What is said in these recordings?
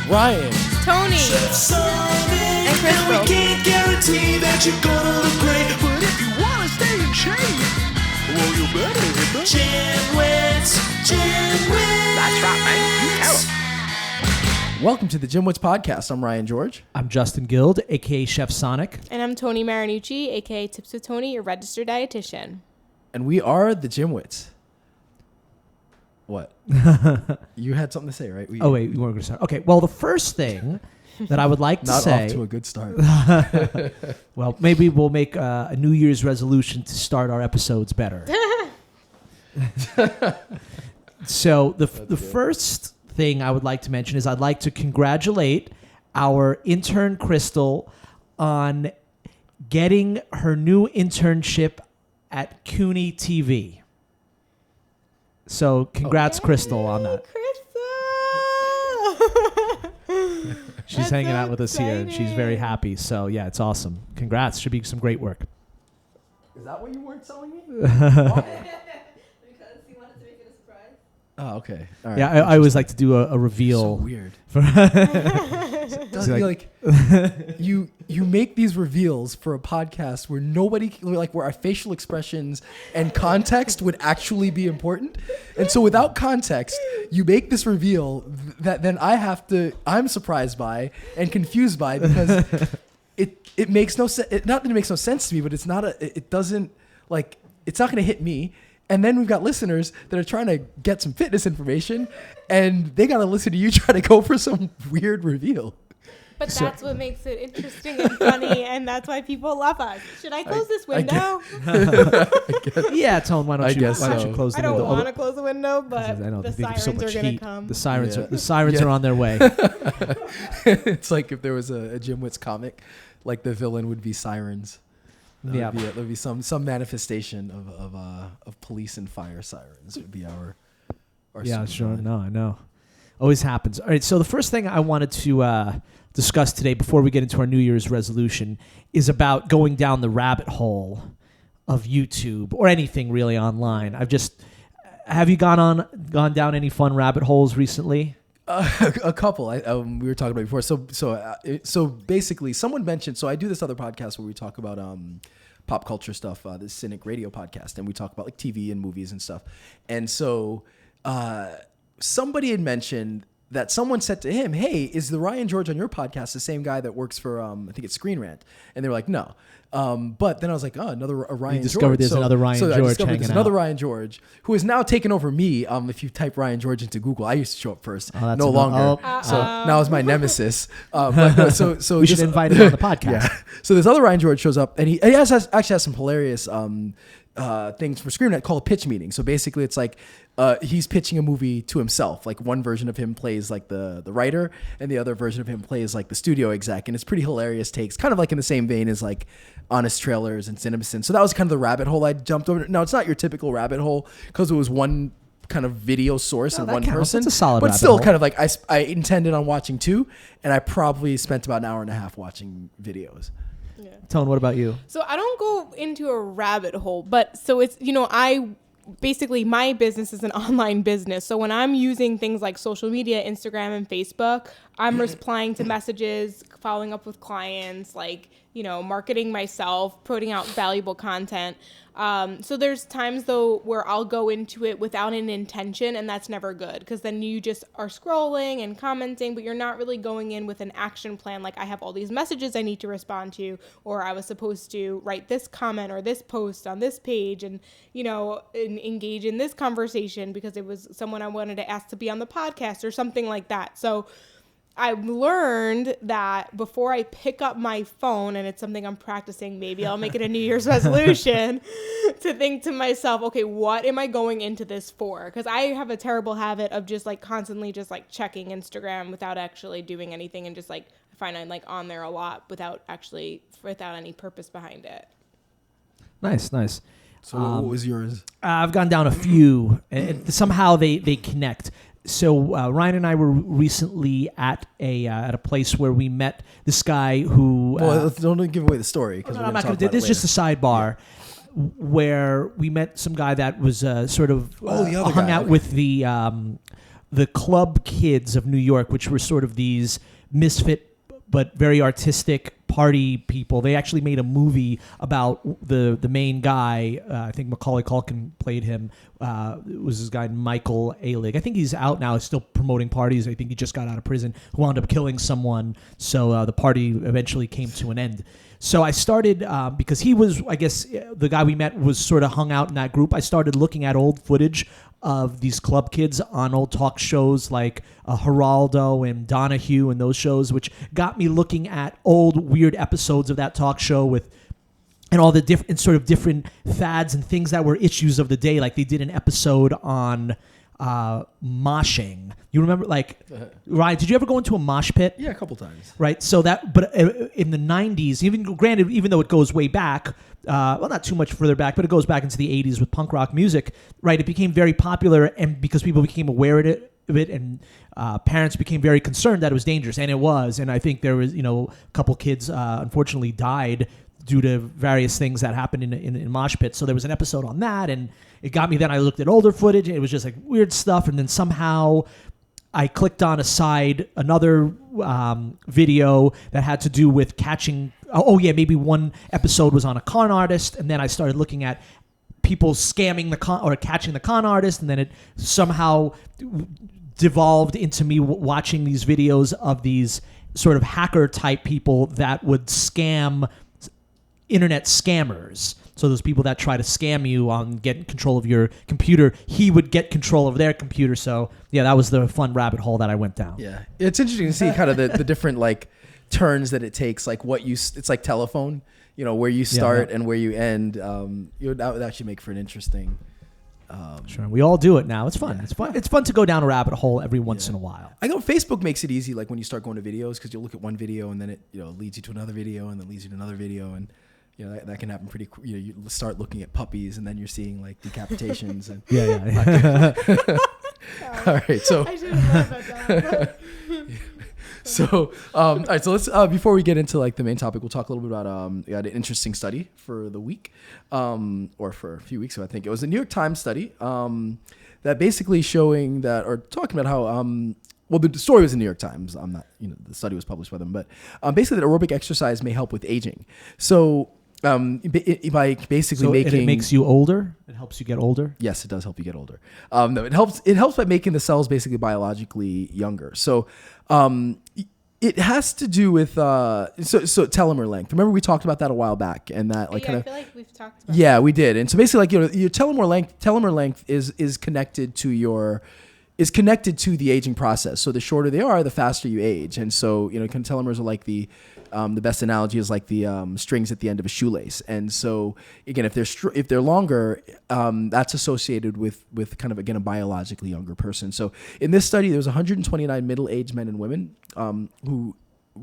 Ryan, Tony, and Crystal. We can't guarantee that you're gonna look great, but if you wanna stay in shape, well, you better hit the GymWits. That's right, man. Help. welcome to the GymWits podcast. I'm Ryan George. I'm Justin Guild, a.k.a. Chef Sonic. And I'm Tony Marinucci, a.k.a. Tips with Tony, your registered dietitian. And we are the GymWits. What? You had something to say, right? You weren't going to start. Okay, well, the first thing that I would like to say... Not off to a good start. Well, maybe we'll make a New Year's resolution to start our episodes better. So the first thing I would like to mention is I'd like to congratulate our intern, Crystal, on getting her new internship at CUNY TV. So congrats, Crystal, on that. Crystal! She's That's hanging so out with us here, and she's very exciting. happy. So, yeah, it's awesome. Congrats. Should be some great work. Is that what you weren't telling me? Because he wanted to make it a surprise. Oh, okay. All right. Yeah, I always like to do a So reveal. weird. For Doesn't like you make these reveals for a podcast where nobody where our facial expressions and context would actually be important, and so without context you make this reveal that then I'm surprised by and confused by because it makes no sense. Not that it makes no sense to me, but it's not it's not going to hit me. And then we've got listeners that are trying to get some fitness information, and they got to listen to you try to go for some weird reveal. But that's what makes it interesting and funny, and that's why people love us. Should I close this window? yeah, Tone, why don't you close I the don't window? want to close the window, but I know, the they give sirens so much are going to heat. come. The sirens, Yeah. are on their way. It's like if there was a GymWits comic, like the villain would be sirens. Yeah, There'd be some manifestation of police and fire sirens would be our yeah, super sure. villain. No, I know. Always happens. All right, so the first thing I wanted to discuss today before we get into our New Year's resolution is about going down the rabbit hole of YouTube or anything really online. Have you gone down any fun rabbit holes recently? A couple. We were talking about before. So basically, someone mentioned. So I do this other podcast where we talk about pop culture stuff. This Cynic Radio podcast, and we talk about like TV and movies and stuff. And so somebody had mentioned that someone said to him, "Hey, is the Ryan George on your podcast the same guy that works for I think it's Screen Rant?" And they were like, "No." But then I was like, "Oh, another Ryan George." Discovered there's another Ryan George I discovered hanging there's another Ryan George who has now taken over me. If you type Ryan George into Google, I used to show up first, no longer. So now is my nemesis. But no, so we should invite him on the podcast. Yeah. So this other Ryan George shows up, and he actually has some hilarious things for Screen Rant called a pitch meeting. So basically, it's like he's pitching a movie to himself. Like one version of him plays like the writer, and the other version of him plays like the studio exec, and it's pretty hilarious takes, kind of like in the same vein as like Honest Trailers and CinemaSin. So that was kind of the rabbit hole I jumped over. Now it's not your typical rabbit hole because it was one kind of video source and one person. It's a solid but rabbit still hole. kind of like I intended on watching two, and I probably spent about an hour and a half watching videos. Tone, what about you? So I don't go into a rabbit hole, but so it's, basically my business is an online business. So when I'm using things like social media, Instagram and Facebook, I'm replying to messages, following up with clients, marketing myself, putting out valuable content. So there's times though where I'll go into it without an intention, and that's never good because then you just are scrolling and commenting, but you're not really going in with an action plan. Like I have all these messages I need to respond to, or I was supposed to write this comment or this post on this page and, engage in this conversation because it was someone I wanted to ask to be on the podcast or something like that. So I've learned that before I pick up my phone, and it's something I'm practicing, maybe I'll make it a New Year's resolution, to think to myself, okay, what am I going into this for? Because I have a terrible habit of just constantly just checking Instagram without actually doing anything, and just I find I'm on there a lot without any purpose behind it. Nice. So what was yours? I've gone down a few, and somehow they connect. So Ryan and I were recently at a place where we met this guy who. Well, don't give away the story because I'm not going to. This is just a sidebar. Where we met some guy that was sort of the other hung guy, out okay. with the the club kids of New York, which were sort of these misfit but very artistic party people. They actually made a movie about the main guy. I think Macaulay Culkin played him. It was this guy Michael Alig. I think he's out now. He's still promoting parties. I think he just got out of prison. Who wound up killing someone. So the party eventually came to an end. So I started, because he was, I guess, the guy we met was sort of hung out in that group. I started looking at old footage of these club kids on old talk shows like Geraldo and Donahue and those shows, which got me looking at old weird episodes of that talk show and all the different fads and things that were issues of the day. Like they did an episode on moshing. You remember, like, Ryan, did you ever go into a mosh pit? Yeah, a couple times. Right. So but in the 90s, even though it goes way back, well, not too much further back, but it goes back into the 80s with punk rock music, right? It became very popular, and because people became aware of it, and parents became very concerned that it was dangerous, and it was. And I think there was, a couple kids unfortunately died due to various things that happened in mosh pits. So there was an episode on that, and it got me. Then I looked at older footage, and it was just like weird stuff. And then somehow I clicked on another video that had to do with catching. Oh yeah, maybe one episode was on a con artist, and then I started looking at people scamming or catching the con artist, and then it somehow devolved into me watching these videos of these sort of hacker type people that would scam internet scammers. So those people that try to scam you on getting control of your computer, he would get control of their computer. So yeah, that was the fun rabbit hole that I went down. Yeah, it's interesting to see kind of the different like turns that it takes. Like it's like telephone, where you start and where you end. That would actually make for an interesting. Sure, we all do it now. It's fun. Yeah. It's fun. It's fun to go down a rabbit hole every once in a while. I know Facebook makes it easy, like when you start going to videos, because you'll look at one video and then it leads you to another video and then leads you to another video, and that can happen pretty quick. You start looking at puppies and then you're seeing like decapitations and all right, so I should have thought about that. So, all right. So let's before we get into like the main topic, we'll talk a little bit about we had an interesting study for the week, or for a few weeks ago. I think it was a New York Times study that basically showing that, or talking about how well, the story was in New York Times. I'm not, the study was published by them, but basically that aerobic exercise may help with aging. So by basically making, it makes you older. It helps you get older. Yes, it does help you get older. No, it helps. It helps by making the cells basically biologically younger. So it has to do with so telomere length. Remember we talked about that a while back, and that like kind of. I feel like we've talked about. Yeah, we did. And so basically, like your telomere length is connected to the aging process. So the shorter they are, the faster you age. And so telomeres are like the best analogy is like the strings at the end of a shoelace. And so again, if they're longer, that's associated with kind of again a biologically younger person. So in this study, there was 129 middle-aged men and women who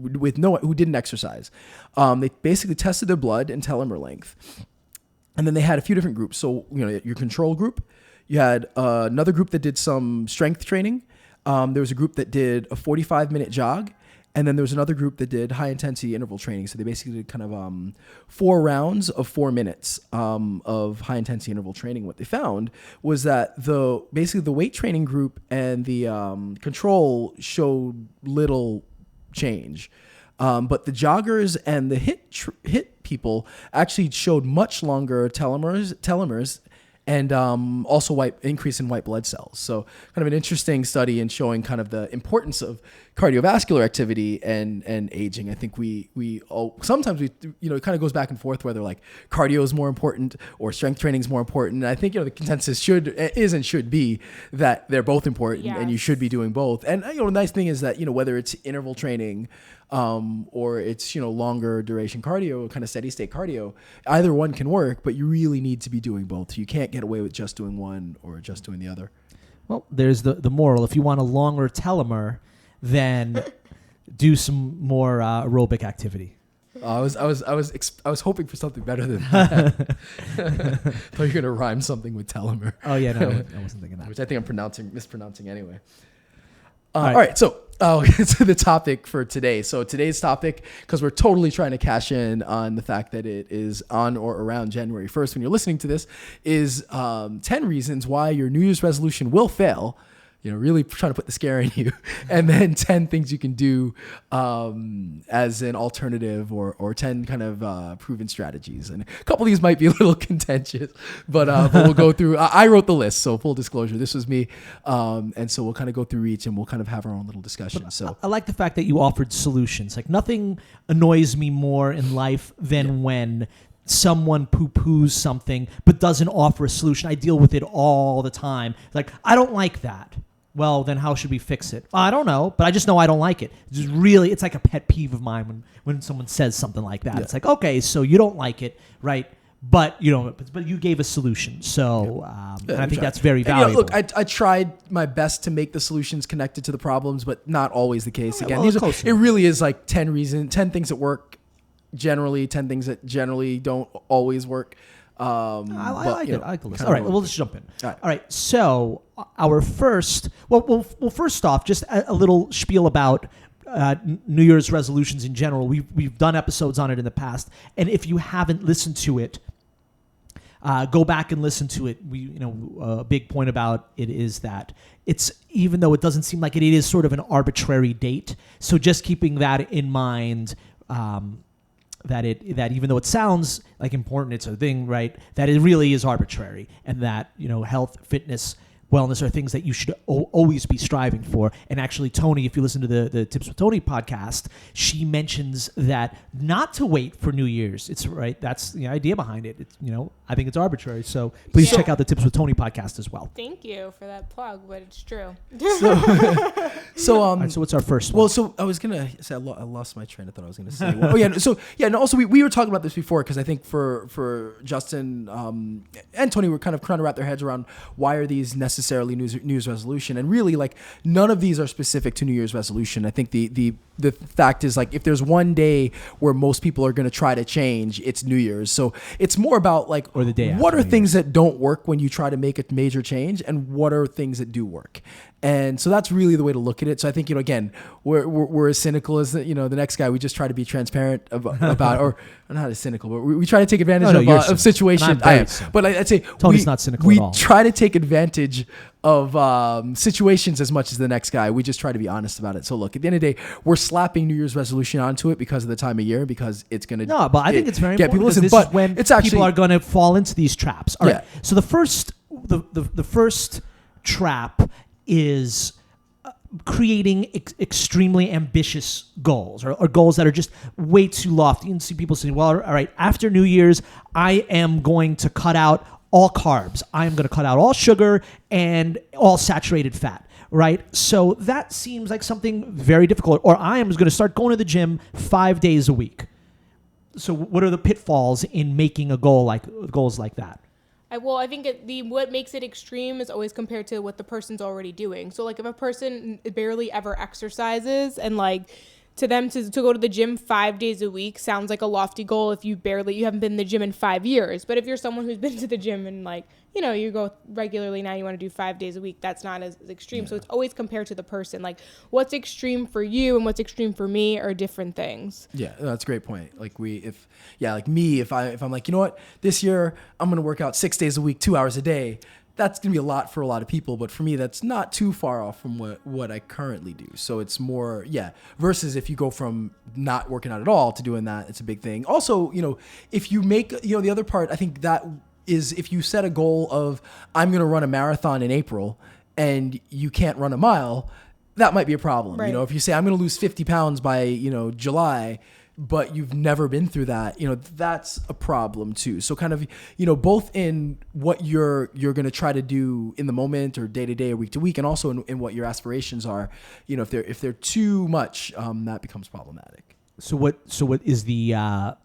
didn't exercise. They basically tested their blood and telomere length, and then they had a few different groups. So your control group. You had another group that did some strength training. There was a group that did a 45-minute jog. And then there was another group that did high-intensity interval training. So they basically did kind of 4 rounds of 4 minutes of high-intensity interval training. What they found was that the weight training group and the control showed little change. But the joggers and the HIIT people actually showed much longer telomeres and also increase in white blood cells. So kind of an interesting study in showing kind of the importance of cardiovascular activity and aging. I think sometimes it kind of goes back and forth whether like cardio is more important or strength training is more important. And I think the consensus should be that they're both important. Yes. And you should be doing both. And the nice thing is that whether it's interval training or it's longer duration cardio, kind of steady state cardio, either one can work, but you really need to be doing both. You can't get away with just doing one or just doing the other. Well, there's the moral. If you want a longer telomere, then do some more aerobic activity. I was hoping for something better than that. Thought you were gonna rhyme something with telomere. Oh yeah, no, I wasn't thinking that. Which I think I'm mispronouncing anyway. All right, so to the topic for today. So today's topic, because we're totally trying to cash in on the fact that it is on or around January 1st when you're listening to this, is 10 reasons why your New Year's resolution will fail. really trying to put the scare in you, and then 10 things you can do as an alternative, or 10 kind of proven strategies. And a couple of these might be a little contentious, but we'll go through. I wrote the list, so full disclosure, this was me, and so we'll kind of go through each, and we'll kind of have our own little discussion. So I like the fact that you offered solutions. Like, nothing annoys me more in life than when someone poo-poos something but doesn't offer a solution. I deal with it all the time. Like, I don't like that. Well, then how should we fix it? I don't know, but I just know I don't like it. It's like a pet peeve of mine when someone says something like that. Yeah. It's like, okay, so you don't like it, right? But you gave a solution, so and I think that's very valuable. Look, I tried my best to make the solutions connected to the problems, but not always the case. Again, it really is like 10 things that work generally, 10 things that generally don't always work. I like it. I like the list. All right, well, let's jump in. All right, so our first, first off, just a little spiel about New Year's resolutions in general. We've done episodes on it in the past, and if you haven't listened to it, go back and listen to it. A big point about it is that it's, even though it doesn't seem like it is sort of an arbitrary date. So just keeping that in mind. That even though it sounds like important, it's a thing, right? That it really is arbitrary, and that health, fitness, wellness are things that you should always be striving for. And actually, Tony, if you listen to the Tips with Tony podcast, she mentions that not to wait for New Year's. It's right. That's the idea behind it. It's, I think it's arbitrary. So please check out the Tips with Tony podcast as well. Thank you for that plug, but it's true. So what's our first one? Well, so I was gonna say I lost my train of thought. I was gonna say. Also we were talking about this before, because I think for Justin and Tony were kind of trying to wrap their heads around why are these necessarily New Year's resolution, and really, like, none of these are specific to New Year's resolution. I think the fact is, like, if there's one day where most people are going to try to change, it's New Year's. So it's more about, like, or the day what after are things that don't work when you try to make a major change, and what are things that do work. And so that's really the way to look at it. So I think, again, we're as cynical as the next guy. We just try to be transparent about or not as cynical, but we try to take advantage of situations. But I'd say Tony's not cynical at all. We try to take advantage of situations as much as the next guy. We just try to be honest about it. So look, at the end of the day, we're slapping New Year's resolution onto it because of the time of year, because it's going to but I think it's very important. People listen, this but is when it's actually, people are going to fall into these traps. All right. So the first trap is creating extremely ambitious goals, or goals that are just way too lofty. You can see people saying, well, all right, after New Year's, I am going to cut out all carbs. I am going to cut out all sugar and all saturated fat, right? So that seems like something very difficult. Or I am going to start going to the gym 5 days a week. So what are the pitfalls in making goals like that? I think what makes it extreme is always compared to what the person's already doing. So, like, if a person barely ever exercises, and, like, to them to go to the gym 5 days a week sounds like a lofty goal if you haven't been in the gym in 5 years. But if you're someone who's been to the gym and, like, you go regularly, now you want to do 5 days a week, that's not as extreme. Yeah. So it's always compared to the person. Like, what's extreme for you and what's extreme for me are different things. Yeah, that's a great point. Like, if I'm like, this year I'm going to work out 6 days a week, 2 hours a day. That's going to be a lot for a lot of people, but for me, that's not too far off from what I currently do. So it's more, versus if you go from not working out at all to doing that, it's a big thing. Also, if you make, the other part, I think that is, if you set a goal of, I'm going to run a marathon in April and you can't run a mile, that might be a problem. Right. If you say, I'm going to lose 50 pounds by, July, but you've never been through that, that's a problem too. So kind of, both in what you're going to try to do in the moment or day to day or week to week, and also in what your aspirations are, if they're too much, that becomes problematic. So what is a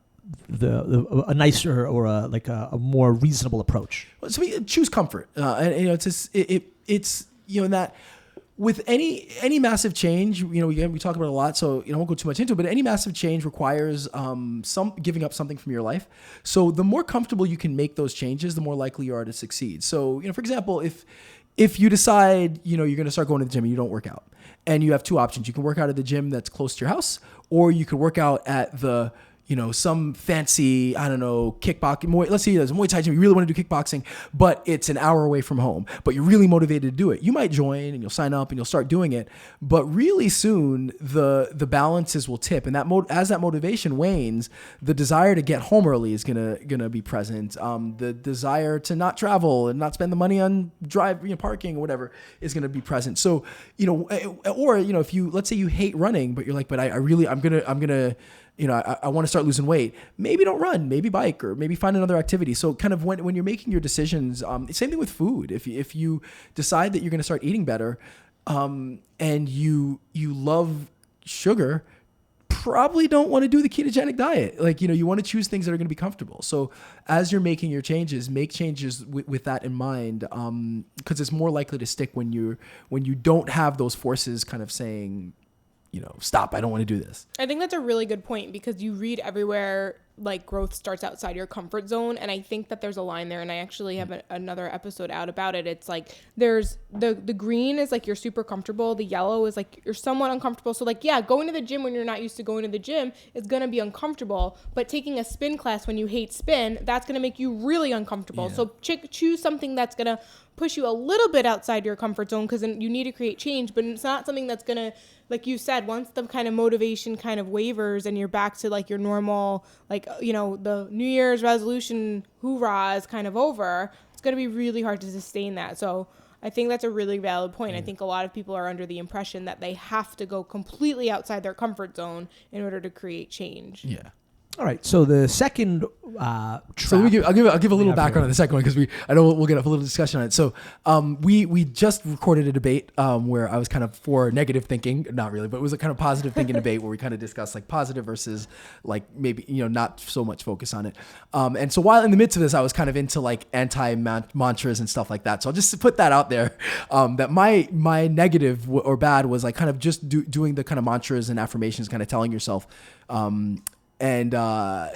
nicer or a more reasonable approach? Well, so we choose comfort, and it's in that. With any massive change, we talk about it a lot, so I won't go too much into it, but any massive change requires some giving up something from your life. So the more comfortable you can make those changes, the more likely you are to succeed. So, for example, if you decide, you're going to start going to the gym and you don't work out, and you have two options. You can work out at the gym that's close to your house, or you could work out at the some fancy, I don't know, kickboxing. Let's say there's a Muay Thai gym. You really want to do kickboxing, but it's an hour away from home. But you're really motivated to do it. You might join and you'll sign up and you'll start doing it. But really soon, the balances will tip, and as that motivation wanes, the desire to get home early is gonna be present. The desire to not travel and not spend the money on parking or whatever is gonna be present. So if let's say you hate running, but you're like, but I'm gonna I want to start losing weight. Maybe don't run, maybe bike, or maybe find another activity. So kind of when you're making your decisions, same thing with food. If you decide that you're going to start eating better, and you love sugar, probably don't want to do the ketogenic diet. Like, you want to choose things that are going to be comfortable. So as you're making your changes, make changes with that in mind, because it's more likely to stick when you don't have those forces kind of saying, stop, I don't want to do this. I think that's a really good point, because you read everywhere like growth starts outside your comfort zone. And I think that there's a line there, and I actually have another episode out about it. It's like there's the green is like you're super comfortable. The yellow is like you're somewhat uncomfortable. So like, yeah, going to the gym when you're not used to going to the gym is going to be uncomfortable. But taking a spin class when you hate spin, that's going to make you really uncomfortable. Yeah. So choose something that's going to push you a little bit outside your comfort zone, because you need to create change, but it's not something that's going to, like you said, once the kind of motivation kind of wavers and you're back to like your normal, like, the New Year's resolution hoorah is kind of over, it's going to be really hard to sustain that. So I think that's a really valid point. I think a lot of people are under the impression that they have to go completely outside their comfort zone in order to create change. Yeah. All right. So the second So I'll give a little background on the second one, because I know we'll get a little discussion on it. So we just recorded a debate where I was kind of for negative thinking, not really, but it was a kind of positive thinking debate where we kind of discussed like positive versus like maybe not so much focus on it. And so while in the midst of this, I was kind of into like anti-mantras and stuff like that. So I'll just put that out there, that my negative or bad was like kind of just doing the kind of mantras and affirmations, kind of telling yourself. I'm gonna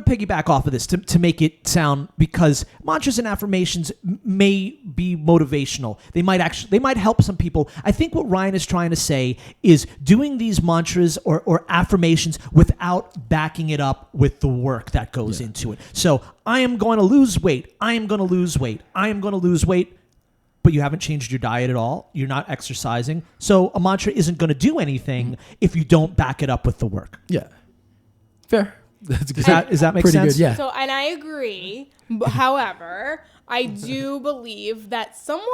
piggyback off of this to make it sound, because mantras and affirmations may be motivational. They might help some people. I think what Ryan is trying to say is doing these mantras or affirmations without backing it up with the work that goes into it. So I am going to lose weight. I am going to lose weight. I am going to lose weight. But you haven't changed your diet at all. You're not exercising. So a mantra isn't going to do anything if you don't back it up with the work. Yeah. Fair. That's good. Does that make pretty sense? Good, yeah. So, and I agree. However, I do believe that someone,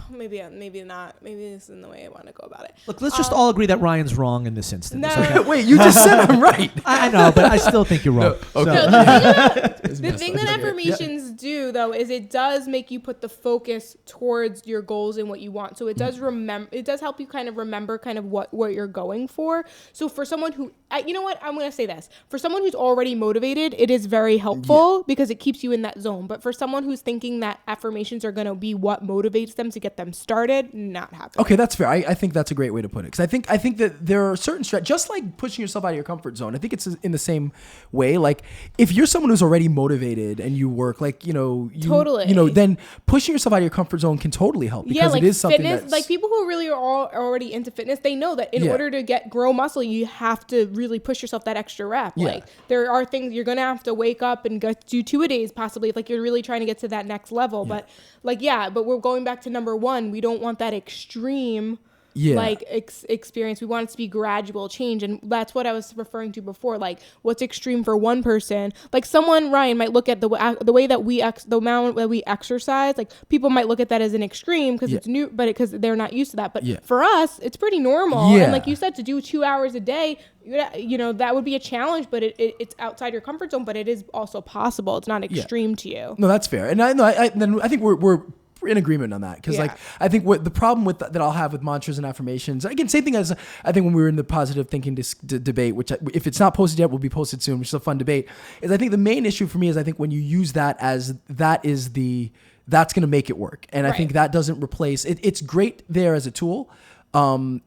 maybe not. Maybe this isn't the way I want to go about it. Look, let's just all agree that Ryan's wrong in this instance. No. Okay? Wait, you just said I'm right. I know, but I still think you're wrong. No, okay. The thing that affirmations do, though, is it does make you put the focus towards your goals and what you want. So it does it does help you kind of remember kind of what you're going for. So for someone who, you know what, I'm going to say this. For someone who's already motivated, it is very helpful because it keeps you in that zone. But for someone who's thinking that affirmations are going to be what motivates them to get them started, not happening. Okay, that's fair. I think that's a great way to put it, because I think that there are certain just like pushing yourself out of your comfort zone. I think it's in the same way. Like if you're someone who's already motivated and you work like totally, then pushing yourself out of your comfort zone can totally help, because like it is something fitness, that's like people who really are already into fitness, they know that in order to grow muscle, you have to really push yourself that extra rep. Yeah. Like there are things you're gonna have to wake up and do 2-a-days possibly, like you're really trying to get to that next level. But but we're going back to number one. We don't want that extreme experience. We want it to be gradual change, and that's what I was referring to before. Like what's extreme for one person, like someone, Ryan, might look at the way that the amount that we exercise, like people might look at that as an extreme because it's new, but because they're not used to that. But for us, it's pretty normal. And like you said, to do 2 hours a day, that would be a challenge, but it's outside your comfort zone, but it is also possible. It's not extreme to you. No, that's fair. And I think we're in agreement on that, because like I think what the problem with that I'll have with mantras and affirmations, again, same thing as I think when we were in the positive thinking debate, which if it's not posted yet will be posted soon, which is a fun debate, is I think the main issue for me is I think when you use that as that's going to make it work, and I think that doesn't replace it. It's great there as a tool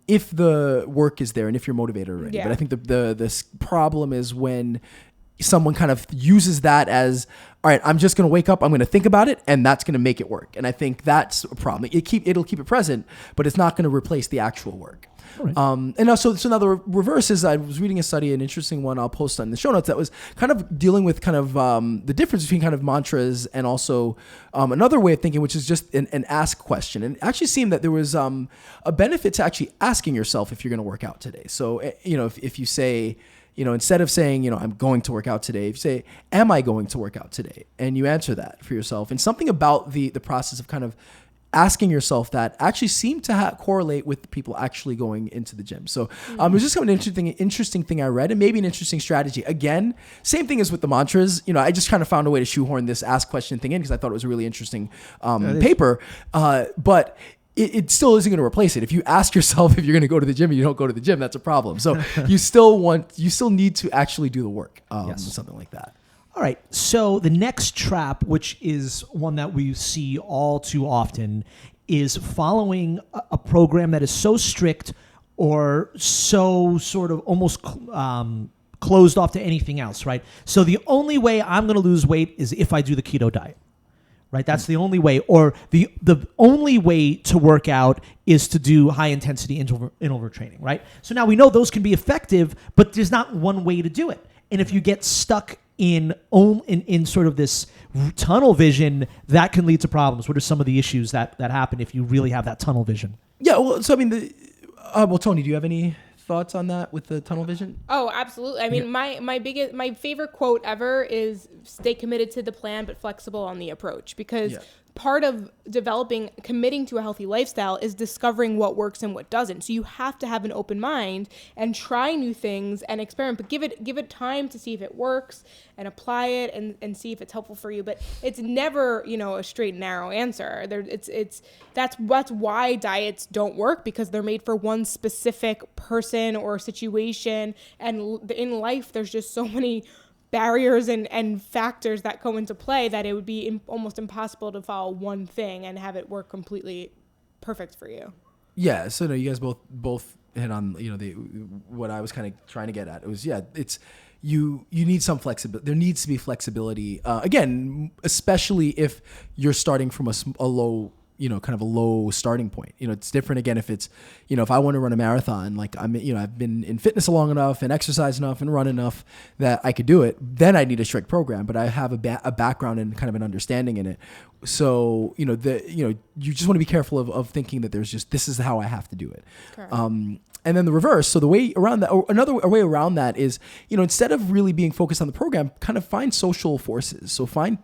if the work is there and if you're motivated already. But I think the problem is when someone kind of uses that as, all right, I'm just going to wake up, I'm going to think about it, and that's going to make it work. And I think that's a problem. It'll keep it present, but it's not going to replace the actual work. Right. And also, so now the reverse is, I was reading a study, an interesting one I'll post on the show notes, that was kind of dealing with kind of the difference between kind of mantras and also another way of thinking, which is just an ask question. And it actually seemed that there was a benefit to actually asking yourself if you're going to work out today. So, if you say, instead of saying, I'm going to work out today, if you say, am I going to work out today? And you answer that for yourself. And something about the process of kind of asking yourself that actually seemed to correlate with people actually going into the gym. So it was just kind of an interesting thing I read, and maybe an interesting strategy. Again, same thing as with the mantras. I just kind of found a way to shoehorn this ask question thing in because I thought it was a really interesting paper. But it still isn't going to replace it. If you ask yourself if you're going to go to the gym and you don't go to the gym, that's a problem. So you still need to actually do the work, something like that. All right. So the next trap, which is one that we see all too often, is following a program that is so strict or so sort of almost closed off to anything else, right? So the only way I'm going to lose weight is if I do the keto diet. Right, that's the only way, or the only way to work out is to do high intensity interval training. Right. So now we know those can be effective, but there's not one way to do it. And if you get stuck in sort of this tunnel vision, that can lead to problems. What are some of the issues that happen if you really have that tunnel vision? Yeah. Well, so I mean, Tony, do you have any thoughts on that with the tunnel vision? Oh, absolutely. I mean, my favorite quote ever is stay committed to the plan, but flexible on the approach, because part of committing to a healthy lifestyle is discovering what works and what doesn't. So you have to have an open mind and try new things and experiment, but give it time to see if it works and apply it and see if it's helpful for you. But it's never, a straight and narrow answer. That's why diets don't work, because they're made for one specific person or situation. And in life, there's just so many barriers and factors that go into play that it would be almost impossible to follow one thing and have it work completely perfect for you. Yeah. So no, you guys both hit on what I was kind of trying to get at. It was it's you need some flexibility. There needs to be flexibility. Again, especially if you're starting from a low. Kind of a low starting point. It's different again if it's, if I want to run a marathon, like I've been in fitness long enough and exercise enough and run enough that I could do it, then I need a strict program, but I have a background and kind of an understanding in it. So, you just want to be careful of thinking that this is how I have to do it. Correct. And then the reverse. So the way around that, or another way around that is, instead of really being focused on the program, kind of find social forces. So find,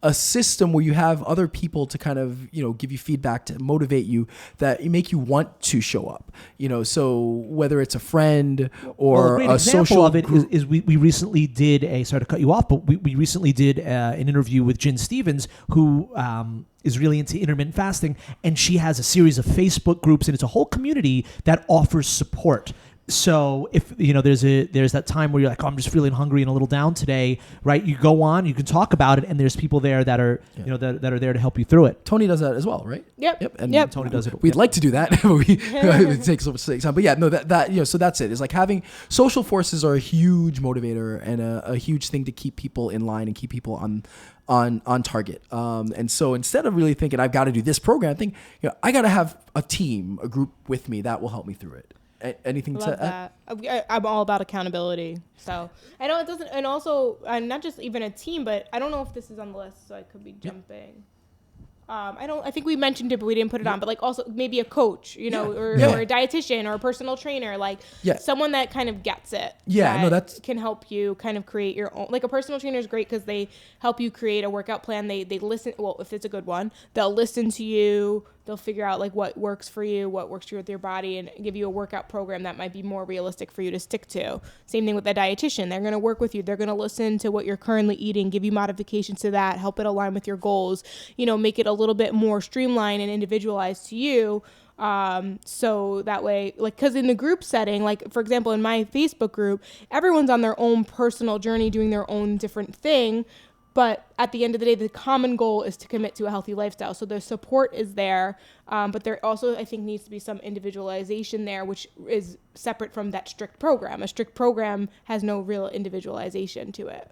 a system where you have other people to kind of, give you feedback to motivate you, that make you want to show up. So whether it's a friend or a great a example social of it is we recently did sorry to cut you off, but we recently did an interview with Jen Stevens, who is really into intermittent fasting, and she has a series of Facebook groups, and it's a whole community that offers support. So if there's that time where you're like, oh, I'm just feeling hungry and a little down today, right? You go on, you can talk about it, and there's people there that are that are there to help you through it. Tony does that as well, right? Yep. And Tony does it. We'd like to do that, but it takes so much time. But so that's it. It's like having social forces are a huge motivator and a huge thing to keep people in line and keep people on target. And so instead of really thinking I've got to do this program, I think I got to have a team, a group with me that will help me through it. Anything Love to add? that. I'm all about accountability. So I know it doesn't, and also not just even a team, but I don't know if this is on the list, so I could be jumping. I think we mentioned it, but we didn't put it on. But like also maybe a coach, or a dietitian or a personal trainer, someone that kind of gets it. Yeah, that can help you kind of create your own. Like a personal trainer is great because they help you create a workout plan. They listen. Well, if it's a good one, they'll listen to you. They'll figure out like what works for you, what works with your body, and give you a workout program that might be more realistic for you to stick to. Same thing with a dietitian. They're going to work with you. They're going to listen to what you're currently eating, give you modifications to that, help it align with your goals, make it a little bit more streamlined and individualized to you. So that way, because in the group setting, like for example, in my Facebook group, everyone's on their own personal journey doing their own different thing. But at the end of the day, the common goal is to commit to a healthy lifestyle. So the support is there, but there also, I think, needs to be some individualization there, which is separate from that strict program. A strict program has no real individualization to it.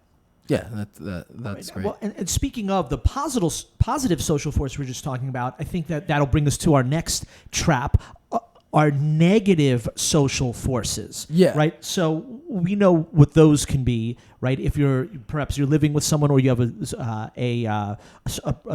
Yeah, that's great. Well, and speaking of the positive social force we're just talking about, I think that'll bring us to our next trap. Are negative social forces. Yeah. Right. So we know what those can be. Right. If you're living with someone, or you have a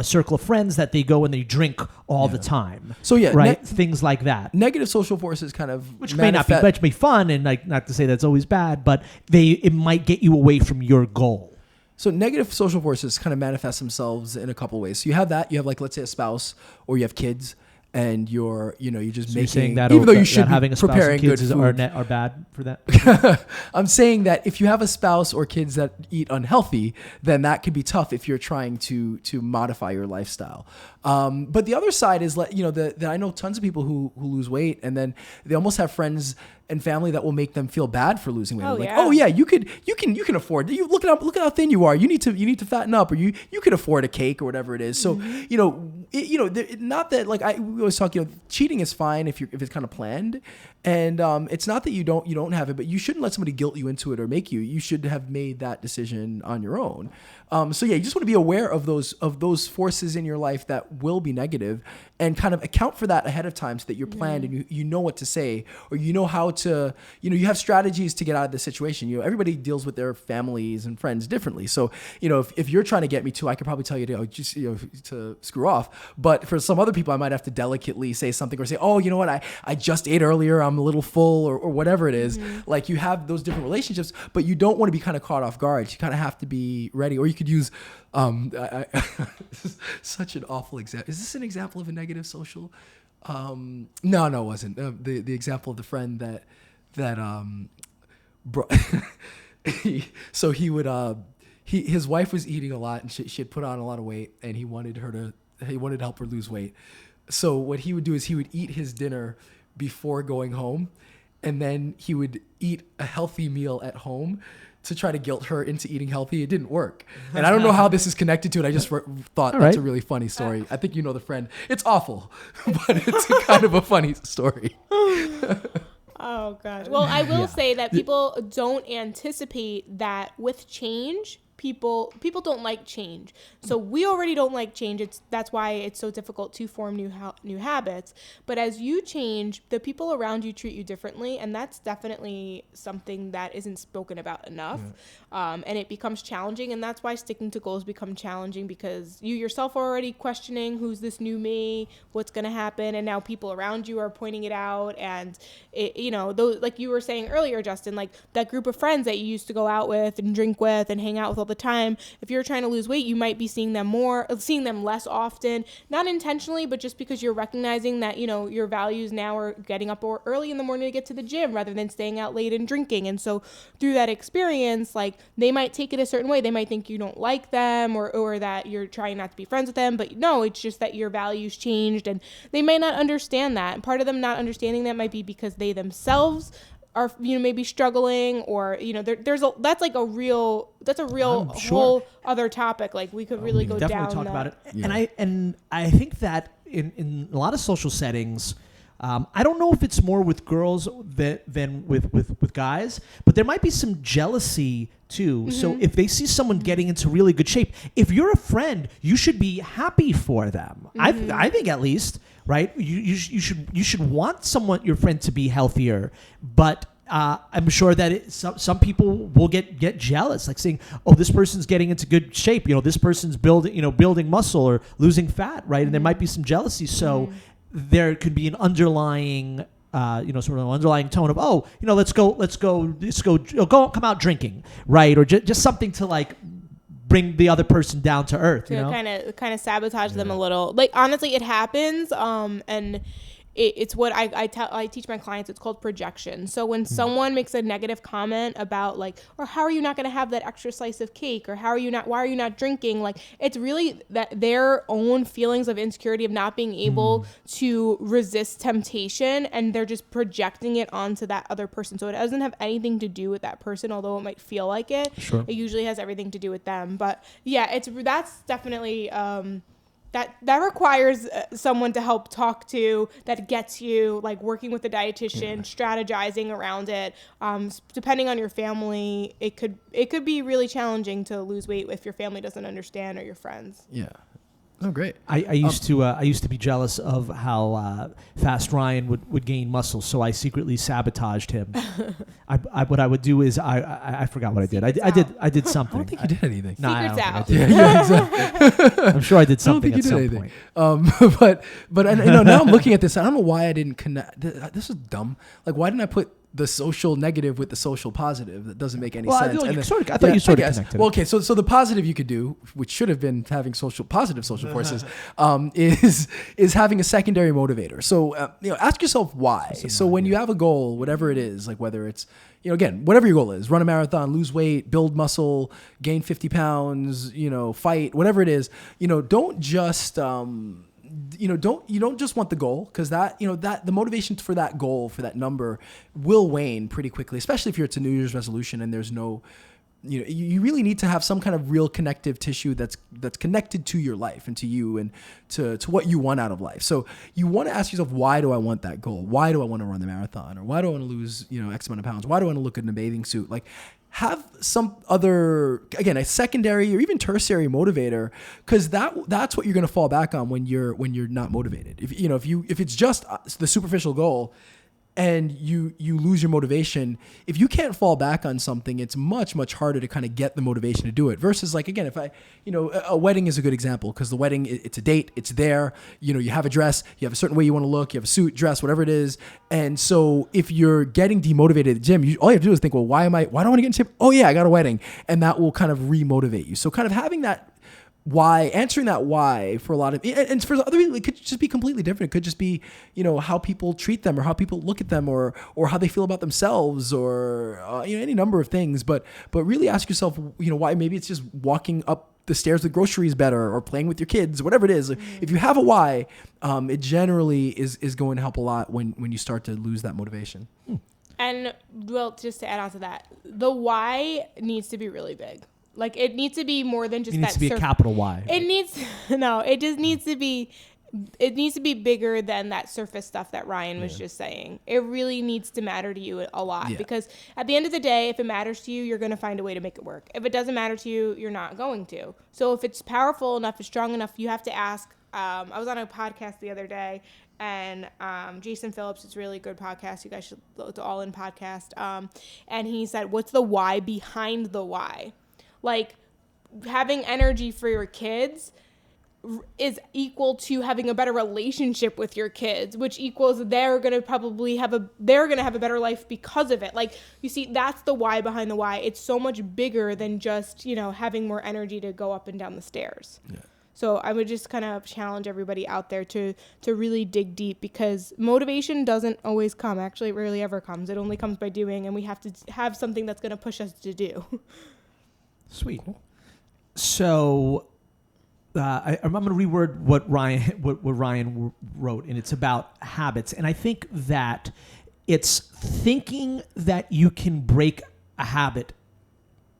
circle of friends that they go and they drink all the time. So yeah, right. Things like that. Negative social forces kind of which may not be fun, and like not to say that's always bad, but it might get you away from your goal. So negative social forces kind of manifest themselves in a couple ways. So you have that. You have, like, let's say, a spouse, or you have kids. And you're just making, saying that even though you should having be a spouse preparing and kids good food. are bad for that. I'm saying that if you have a spouse or kids that eat unhealthy, then that could be tough if you're trying to modify your lifestyle. But the other side is, that I know tons of people who lose weight, and then they almost have friends and family that will make them feel bad for losing weight. Oh yeah, you can afford. You look at how thin you are. You need to fatten up, or you could afford a cake or whatever it is. So not that, like, we always talk. Cheating is fine if it's kind of planned, and it's not that you don't have it, but you shouldn't let somebody guilt you into it or make you. You should have made that decision on your own. So yeah, you just want to be aware of those forces in your life that will be negative, and kind of account for that ahead of time, so that you're planned and you know what to say, or you know how to, you have strategies to get out of the situation. Everybody deals with their families and friends differently. So, if you're trying to get me to, I could probably tell you to screw off. But for some other people, I might have to delicately say something, or say, oh, you know what, I just ate earlier, I'm a little full, or whatever it is. Like, you have those different relationships, but you don't want to be kind of caught off guard. You kind of have to be ready. Or you could use, this is such an awful example. Is this an example of a negative social? No, it wasn't. The example of the friend so he would, his wife was eating a lot, and she had put on a lot of weight, and he wanted to help her lose weight. So what he would do is he would eat his dinner before going home, and then he would eat a healthy meal at home to try to guilt her into eating healthy. It didn't work. And I don't know how this is connected to it. I just thought that's a really funny story. I think you know the friend. It's awful, but it's kind of a funny story. Oh, gosh. Well, I will say that people don't anticipate that with change, people don't like change. So we already don't like change. That's why it's so difficult to form new habits. But as you change, the people around you treat you differently, and that's definitely something that isn't spoken about enough. And it becomes challenging, and that's why sticking to goals become challenging, because you yourself are already questioning, who's this new me, what's going to happen, and now people around you are pointing it out. And those, like you were saying earlier, Justin, like that group of friends that you used to go out with and drink with and hang out with all the time, if you're trying to lose weight, you might be seeing them less often, not intentionally, but just because you're recognizing that, your values now are getting up early in the morning to get to the gym rather than staying out late and drinking. And so through that experience, like, they might take it a certain way. They might think you don't like them, or that you're trying not to be friends with them, but no, it's just that your values changed, and they may not understand that. And part of them not understanding that might be because they themselves are, maybe struggling, or, that's a real whole other topic. Like, we could really go definitely down talk that. about it. Yeah. And I think that in a lot of social settings, I don't know if it's more with girls than with guys, but there might be some jealousy too. Mm-hmm. So if they see someone getting into really good shape, if you're a friend, you should be happy for them. Mm-hmm. I think, at least, right? You should want your friend to be healthier, but I'm sure that some people will get jealous, like saying, "Oh, this person's getting into good shape. This person's building muscle or losing fat, right?" And there might be some jealousy. So there could be an underlying, sort of an underlying tone of, "Oh, let's go, come out drinking," right? Or just something to, like, bring the other person down to earth. Kind of sabotage them a little. Like, honestly, it happens, and it's what I teach my clients. It's called projection. So when someone makes a negative comment about like, or how are you not going to have that extra slice of cake, or why are you not drinking? Like, it's really that their own feelings of insecurity of not being able to resist temptation, and they're just projecting it onto that other person. So it doesn't have anything to do with that person, although it might feel like it. Sure. It usually has everything to do with them. But yeah, that's definitely that requires someone to help talk to, that gets you, like, working with a dietitian, strategizing around it. Depending on your family, it could be really challenging to lose weight if your family doesn't understand, or your friends. Yeah. Oh, great. I used to be jealous of how fast Ryan would gain muscle, so I secretly sabotaged him. What I would do is I forgot what I did. I did something. I don't think you did anything. No, I don't Secrets think I out. did. Yeah, exactly. I'm sure I did I don't something think at you did some anything. point. But now I'm looking at this. I don't know why I didn't connect. This is dumb. Like, why didn't I put the social negative with the social positive? That doesn't make any sense. I thought you sort of guess. connected. Well, okay, so the positive you could do, which should have been having positive social forces, is having a secondary motivator. So ask yourself why. So when you have a goal, whatever it is, like whether it's again, whatever your goal is, run a marathon, lose weight, build muscle, gain 50 pounds, fight, whatever it is, don't just don't just want the goal, because that the motivation for that goal, for that number, will wane pretty quickly, especially if it's a New Year's resolution and there's no, you really need to have some kind of real connective tissue that's connected to your life and to you and to what you want out of life. So you want to ask yourself, why do I want that goal? Why do I want to run the marathon? Or why do I want to lose, X amount of pounds? Why do I want to look good in a bathing suit? Like, have some other, again, a secondary or even tertiary motivator, because that's what you're going to fall back on when you're not motivated. If it's just the superficial goal and you lose your motivation, if you can't fall back on something, it's much, much harder to kind of get the motivation to do it. Versus, like, again, if a wedding is a good example, because the wedding, it's a date, it's there, you have a dress, you have a certain way you want to look, you have a suit, dress, whatever it is. And so if you're getting demotivated at the gym, all you have to do is think, well, why do I want to get in shape? Oh yeah, I got a wedding. And that will kind of re-motivate you. So kind of having that why, answering that why for a lot of, and for other people, it could just be completely different. It could just be, how people treat them, or how people look at them, or how they feel about themselves, or, any number of things. But really ask yourself, why. Maybe it's just walking up the stairs with groceries better, or playing with your kids, whatever it is. If you have a why, it generally is going to help a lot when you start to lose that motivation. And well, just to add on to that, the why needs to be really big. Like, it needs to be more than just that. It needs to be a capital Y. It just needs to be, it needs to be bigger than that surface stuff that Ryan was just saying. It really needs to matter to you a lot, because at the end of the day, if it matters to you, you're going to find a way to make it work. If it doesn't matter to you, you're not going to. So if it's powerful enough, it's strong enough, you have to ask. I was on a podcast the other day, and Jason Phillips, it's a really good podcast. You guys should look at the All In podcast. And he said, what's the why behind the why? Like, having energy for your kids is equal to having a better relationship with your kids, which equals they're going to have a better life because of it. Like, you see, that's the why behind the why. It's so much bigger than just, having more energy to go up and down the stairs. Yeah. So I would just kind of challenge everybody out there to really dig deep, because motivation doesn't always come. Actually, it rarely ever comes. It only comes by doing, and we have to have something that's going to push us to do. Sweet. So I'm going to reword what Ryan wrote, and it's about habits. And I think that it's thinking that you can break a habit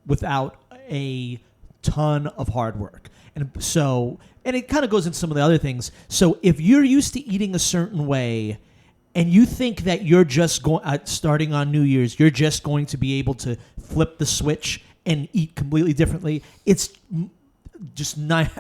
without a ton of hard work. And it kind of goes into some of the other things. So if you're used to eating a certain way, and you think that you're just starting on New Year's, you're just going to be able to flip the switch and eat completely differently, it's just not.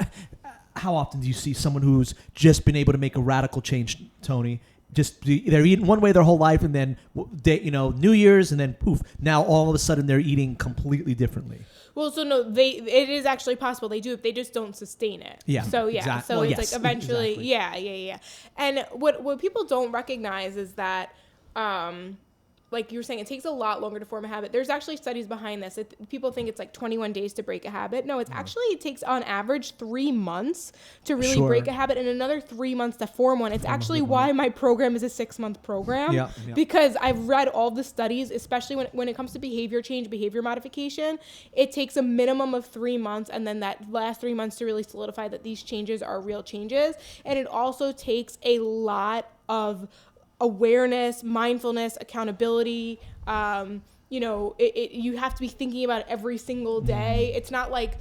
How often do you see someone who's just been able to make a radical change, Tony? They're eating one way their whole life, and then New Year's, and then poof, now all of a sudden they're eating completely differently. Well, so no, it is actually possible they do it. They just don't sustain it. Yeah. So yeah. Exactly. So well, it's yes, like eventually, exactly. yeah. And what people don't recognize is that like you were saying, it takes a lot longer to form a habit. There's actually studies behind this. People think it's like 21 days to break a habit. No, it's actually, it takes on average 3 months to really break a habit and another 3 months to form one. It's actually why my program is a 6-month program because I've read all the studies, especially when it comes to behavior change, behavior modification, it takes a minimum of 3 months and then that last 3 months to really solidify that these changes are real changes. And it also takes a lot of awareness, mindfulness, accountability. You have to be thinking about it every single day. It's not like,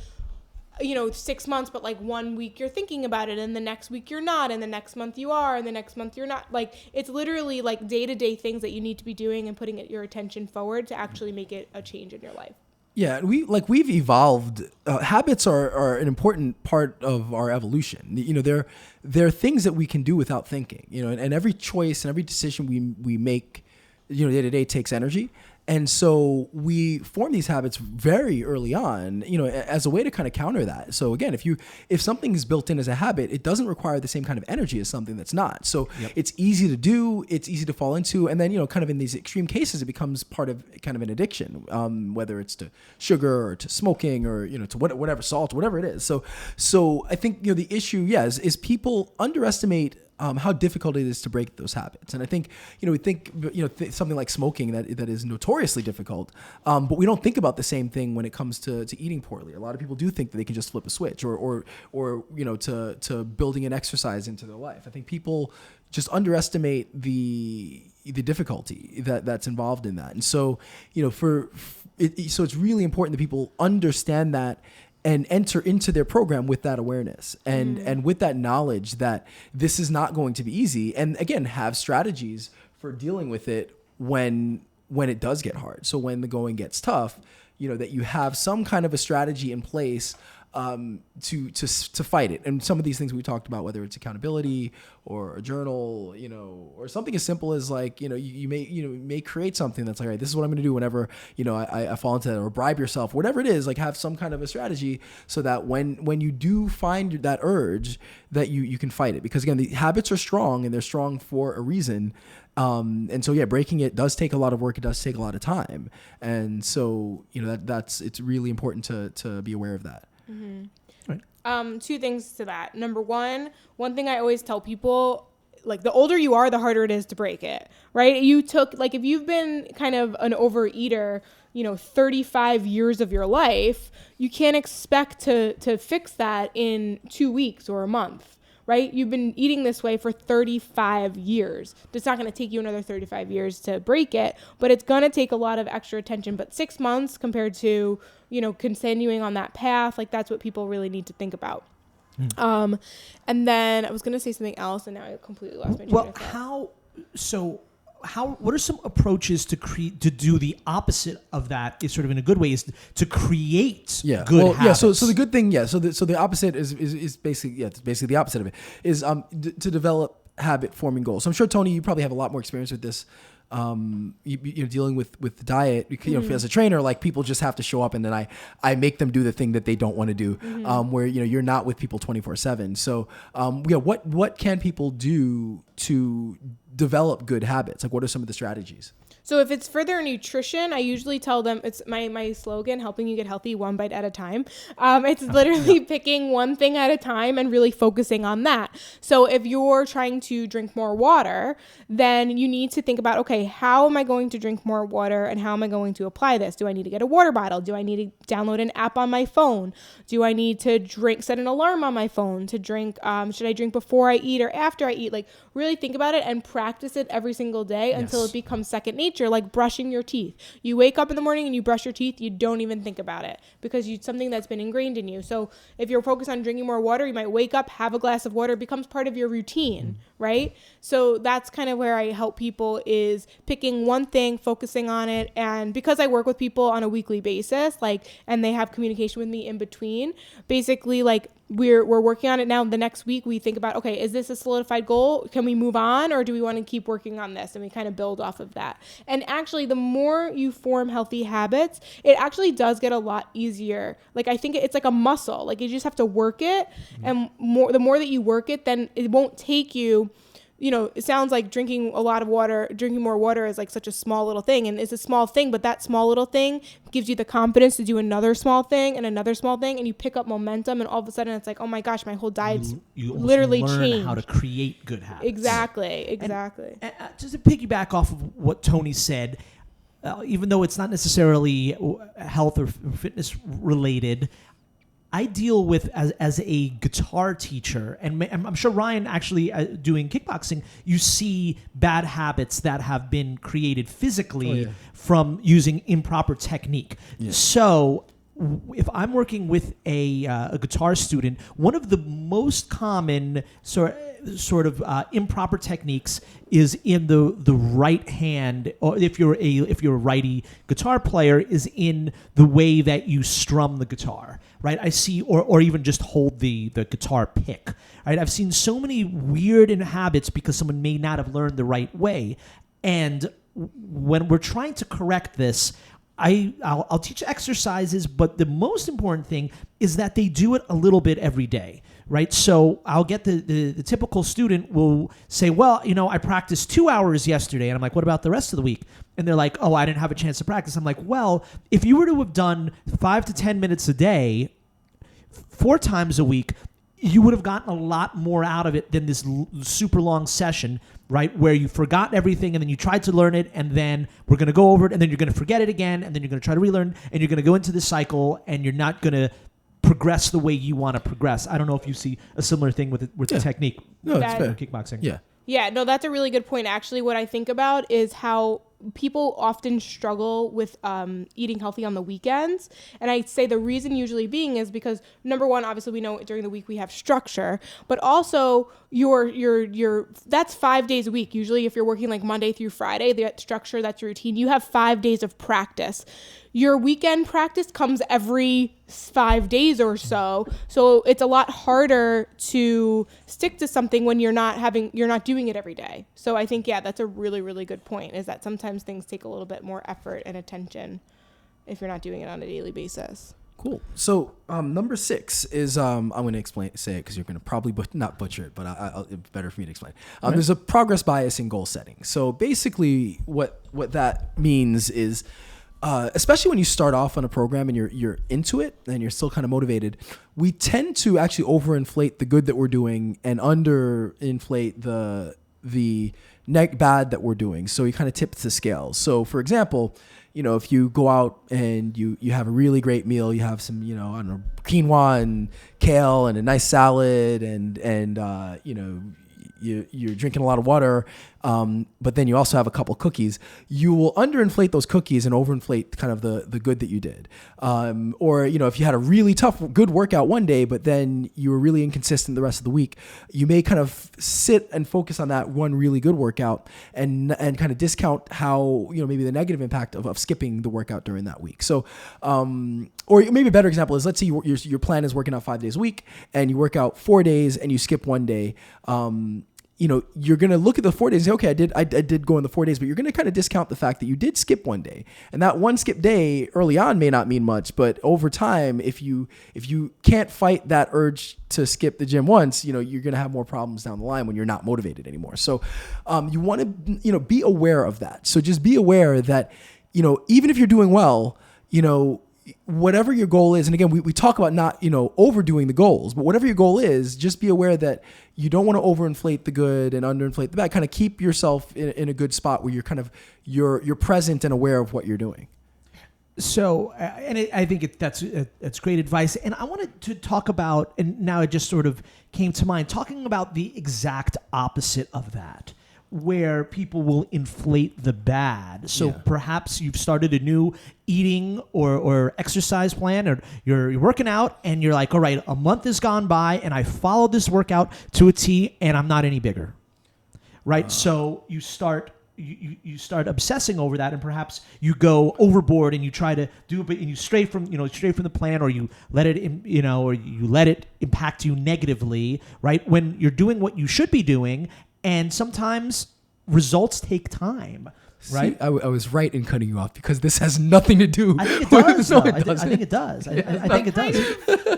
6 months, but like 1 week you're thinking about it and the next week you're not, and the next month you are, and the next month you're not. Like, it's literally like day-to-day things that you need to be doing and putting your attention forward to actually make it a change in your life. Yeah, we've evolved. Habits are an important part of our evolution. They're things that we can do without thinking. And every choice and every decision we make, day to day takes energy. And so we form these habits very early on, as a way to kind of counter that. So again, if something is built in as a habit, it doesn't require the same kind of energy as something that's not. So it's easy to do, it's easy to fall into. And then, kind of in these extreme cases, it becomes part of kind of an addiction, whether it's to sugar or to smoking or, to whatever, salt, whatever it is. So I think, the issue, is people underestimate how difficult it is to break those habits. And I think, we think, something like smoking that is notoriously difficult, but we don't think about the same thing when it comes to eating poorly. A lot of people do think that they can just flip a switch or to building an exercise into their life. I think people just underestimate the difficulty that's involved in that. And so, so it's really important that people understand that and enter into their program with that awareness and with that knowledge that this is not going to be easy. And again, have strategies for dealing with it when it does get hard. So when the going gets tough, that you have some kind of a strategy in place to fight it. And some of these things we talked about, whether it's accountability or a journal, or something as simple as like, you may create something that's like, all right, this is what I'm going to do whenever, I fall into that, or bribe yourself, whatever it is, like have some kind of a strategy so that when you do find that urge that you can fight it. Because again, the habits are strong and they're strong for a reason. And so, breaking it does take a lot of work. It does take a lot of time. And so, it's really important to be aware of that. Mm-hmm. Right. 2 things to that. Number one thing I always tell people, like the older you are, the harder it is to break it, right? If you've been kind of an overeater, 35 years of your life, you can't expect to fix that in 2 weeks or a month. Right? You've been eating this way for 35 years. It's not going to take you another 35 years to break it, but it's going to take a lot of extra attention. But 6 months compared to, continuing on that path, like that's what people really need to think about. And then I was going to say something else and now I completely lost my train of thought. What are some approaches to do the opposite of that? Is sort of in a good way, is to create good habits. So the good thing, so the opposite is basically, it's basically the opposite of it is to develop habit forming goals. So I'm sure, Tony, you probably have a lot more experience with this. Dealing with the diet, as a trainer, like people just have to show up and then I make them do the thing that they don't want to do, where, you're not with people 24/7. So, what can people do to develop good habits? Like, what are some of the strategies? So if it's for their nutrition, I usually tell them, it's my slogan, helping you get healthy one bite at a time. It's literally picking one thing at a time and really focusing on that. So if you're trying to drink more water, then you need to think about, okay, how am I going to drink more water and how am I going to apply this? Do I need to get a water bottle? Do I need to download an app on my phone? Do I need to set an alarm on my phone to drink? Should I drink before I eat or after I eat? Like, really think about it and practice it every single day until it becomes second nature. Like brushing your teeth. You wake up in the morning and you brush your teeth, you don't even think about it because it's something that's been ingrained in you. So if you're focused on drinking more water, you might wake up, have a glass of water, it becomes part of your routine, right? So that's kind of where I help people, is picking one thing, focusing on it. And because I work with people on a weekly basis, and they have communication with me in between, basically we're working on it now. The next week we think about, okay, is this a solidified goal? Can we move on, or do we want to keep working on this? And we kind of build off of that. And actually, the more you form healthy habits, it actually does get a lot easier. I think it's like a muscle. You just have to work it, and the more that you work it, then it won't take you it sounds like drinking more water is like such a small little thing, and it's a small thing, but that small little thing gives you the confidence to do another small thing and another small thing, and you pick up momentum, and all of a sudden it's like, oh my gosh, my whole diet's you literally learn changed. how to create good habits. Exactly. And just to piggyback off of what Tony said, even though it's not necessarily health or fitness related, I deal with as a guitar teacher, and I'm sure Ryan actually doing kickboxing, you see bad habits that have been created physically from using improper technique. Yeah. So if I'm working with a guitar student, one of the most common sort of improper techniques is in the right hand, or if you're a righty guitar player, is in the way that you strum the guitar, right? I see, or even just hold the guitar pick, right? I've seen so many weird habits because someone may not have learned the right way, and when we're trying to correct this, I'll teach exercises, but the most important thing is that they do it a little bit every day, right? So I'll get the typical student will say, well, I practiced 2 hours yesterday. And I'm like, what about the rest of the week? And they're like, oh, I didn't have a chance to practice. I'm like, well, if you were to have done 5 to 10 minutes a day, 4 times a week, you would have gotten a lot more out of it than this super long session, right, where you forgot everything and then you tried to learn it, and then we're going to go over it, and then you're going to forget it again, and then you're going to try to relearn, and you're going to go into this cycle, and you're not going to progress the way you want to progress. I don't know if you see a similar thing with the technique. No, it's fair. Kickboxing. Yeah. Yeah, no, that's a really good point. Actually, what I think about is how people often struggle with eating healthy on the weekends. And I'd say the reason usually being is because, number one, obviously we know during the week we have structure, but also that's 5 days a week. Usually if you're working like Monday through Friday, that structure, that's your routine, you have 5 days of practice. Your weekend practice comes every 5 days or so. So it's a lot harder to stick to something when you're not doing it every day. So I think, yeah, that's a really, really good point, is that sometimes things take a little bit more effort and attention if you're not doing it on a daily basis. Cool. So number 6 is I'm going to say it because you're going to probably not butcher it, but it's better for me to explain. There's a progress bias in goal setting. So basically what that means is, especially when you start off on a program and you're into it and you're still kind of motivated, we tend to actually overinflate the good that we're doing and underinflate the bad that we're doing. So you kind of tip the scales. So for example, if you go out and you have a really great meal, you have some, I don't know, quinoa and kale and a nice salad and you're drinking a lot of water, but then you also have a couple cookies, you will underinflate those cookies and overinflate kind of the good that you did. Or, if you had a really tough, good workout one day, but then you were really inconsistent the rest of the week, you may kind of sit and focus on that one really good workout and kind of discount how, maybe the negative impact of skipping the workout during that week. So, or maybe a better example is, let's say your plan is working out 5 days a week and you work out 4 days and you skip one day. You're going to look at the 4 days and say, okay, I did go in the 4 days, but you're going to kind of discount the fact that you did skip one day. And that one skip day early on may not mean much, but over time, if you can't fight that urge to skip the gym once, you're going to have more problems down the line when you're not motivated anymore. So, you want to, be aware of that. So just be aware that, even if you're doing well, whatever your goal is, and again, we talk about not, overdoing the goals, but whatever your goal is, just be aware that you don't want to overinflate the good and underinflate the bad. Kind of keep yourself in a good spot where you're present and aware of what you're doing. So, I think that's great advice. And I wanted to talk about, and now it just sort of came to mind, talking about the exact opposite of that, where people will inflate the bad. So perhaps you've started a new eating or exercise plan, or you're working out and you're like, all right, a month has gone by and I followed this workout to a T and I'm not any bigger, right? So you start obsessing over that, and perhaps you go overboard and you try to do it, and you stray from the plan, or you let it, or you let it impact you negatively, right? When you're doing what you should be doing. And sometimes results take time. right? See, I was right in cutting you off because this has nothing to do. I think it with- does. no, though. it I doesn't. think it does. I think it does.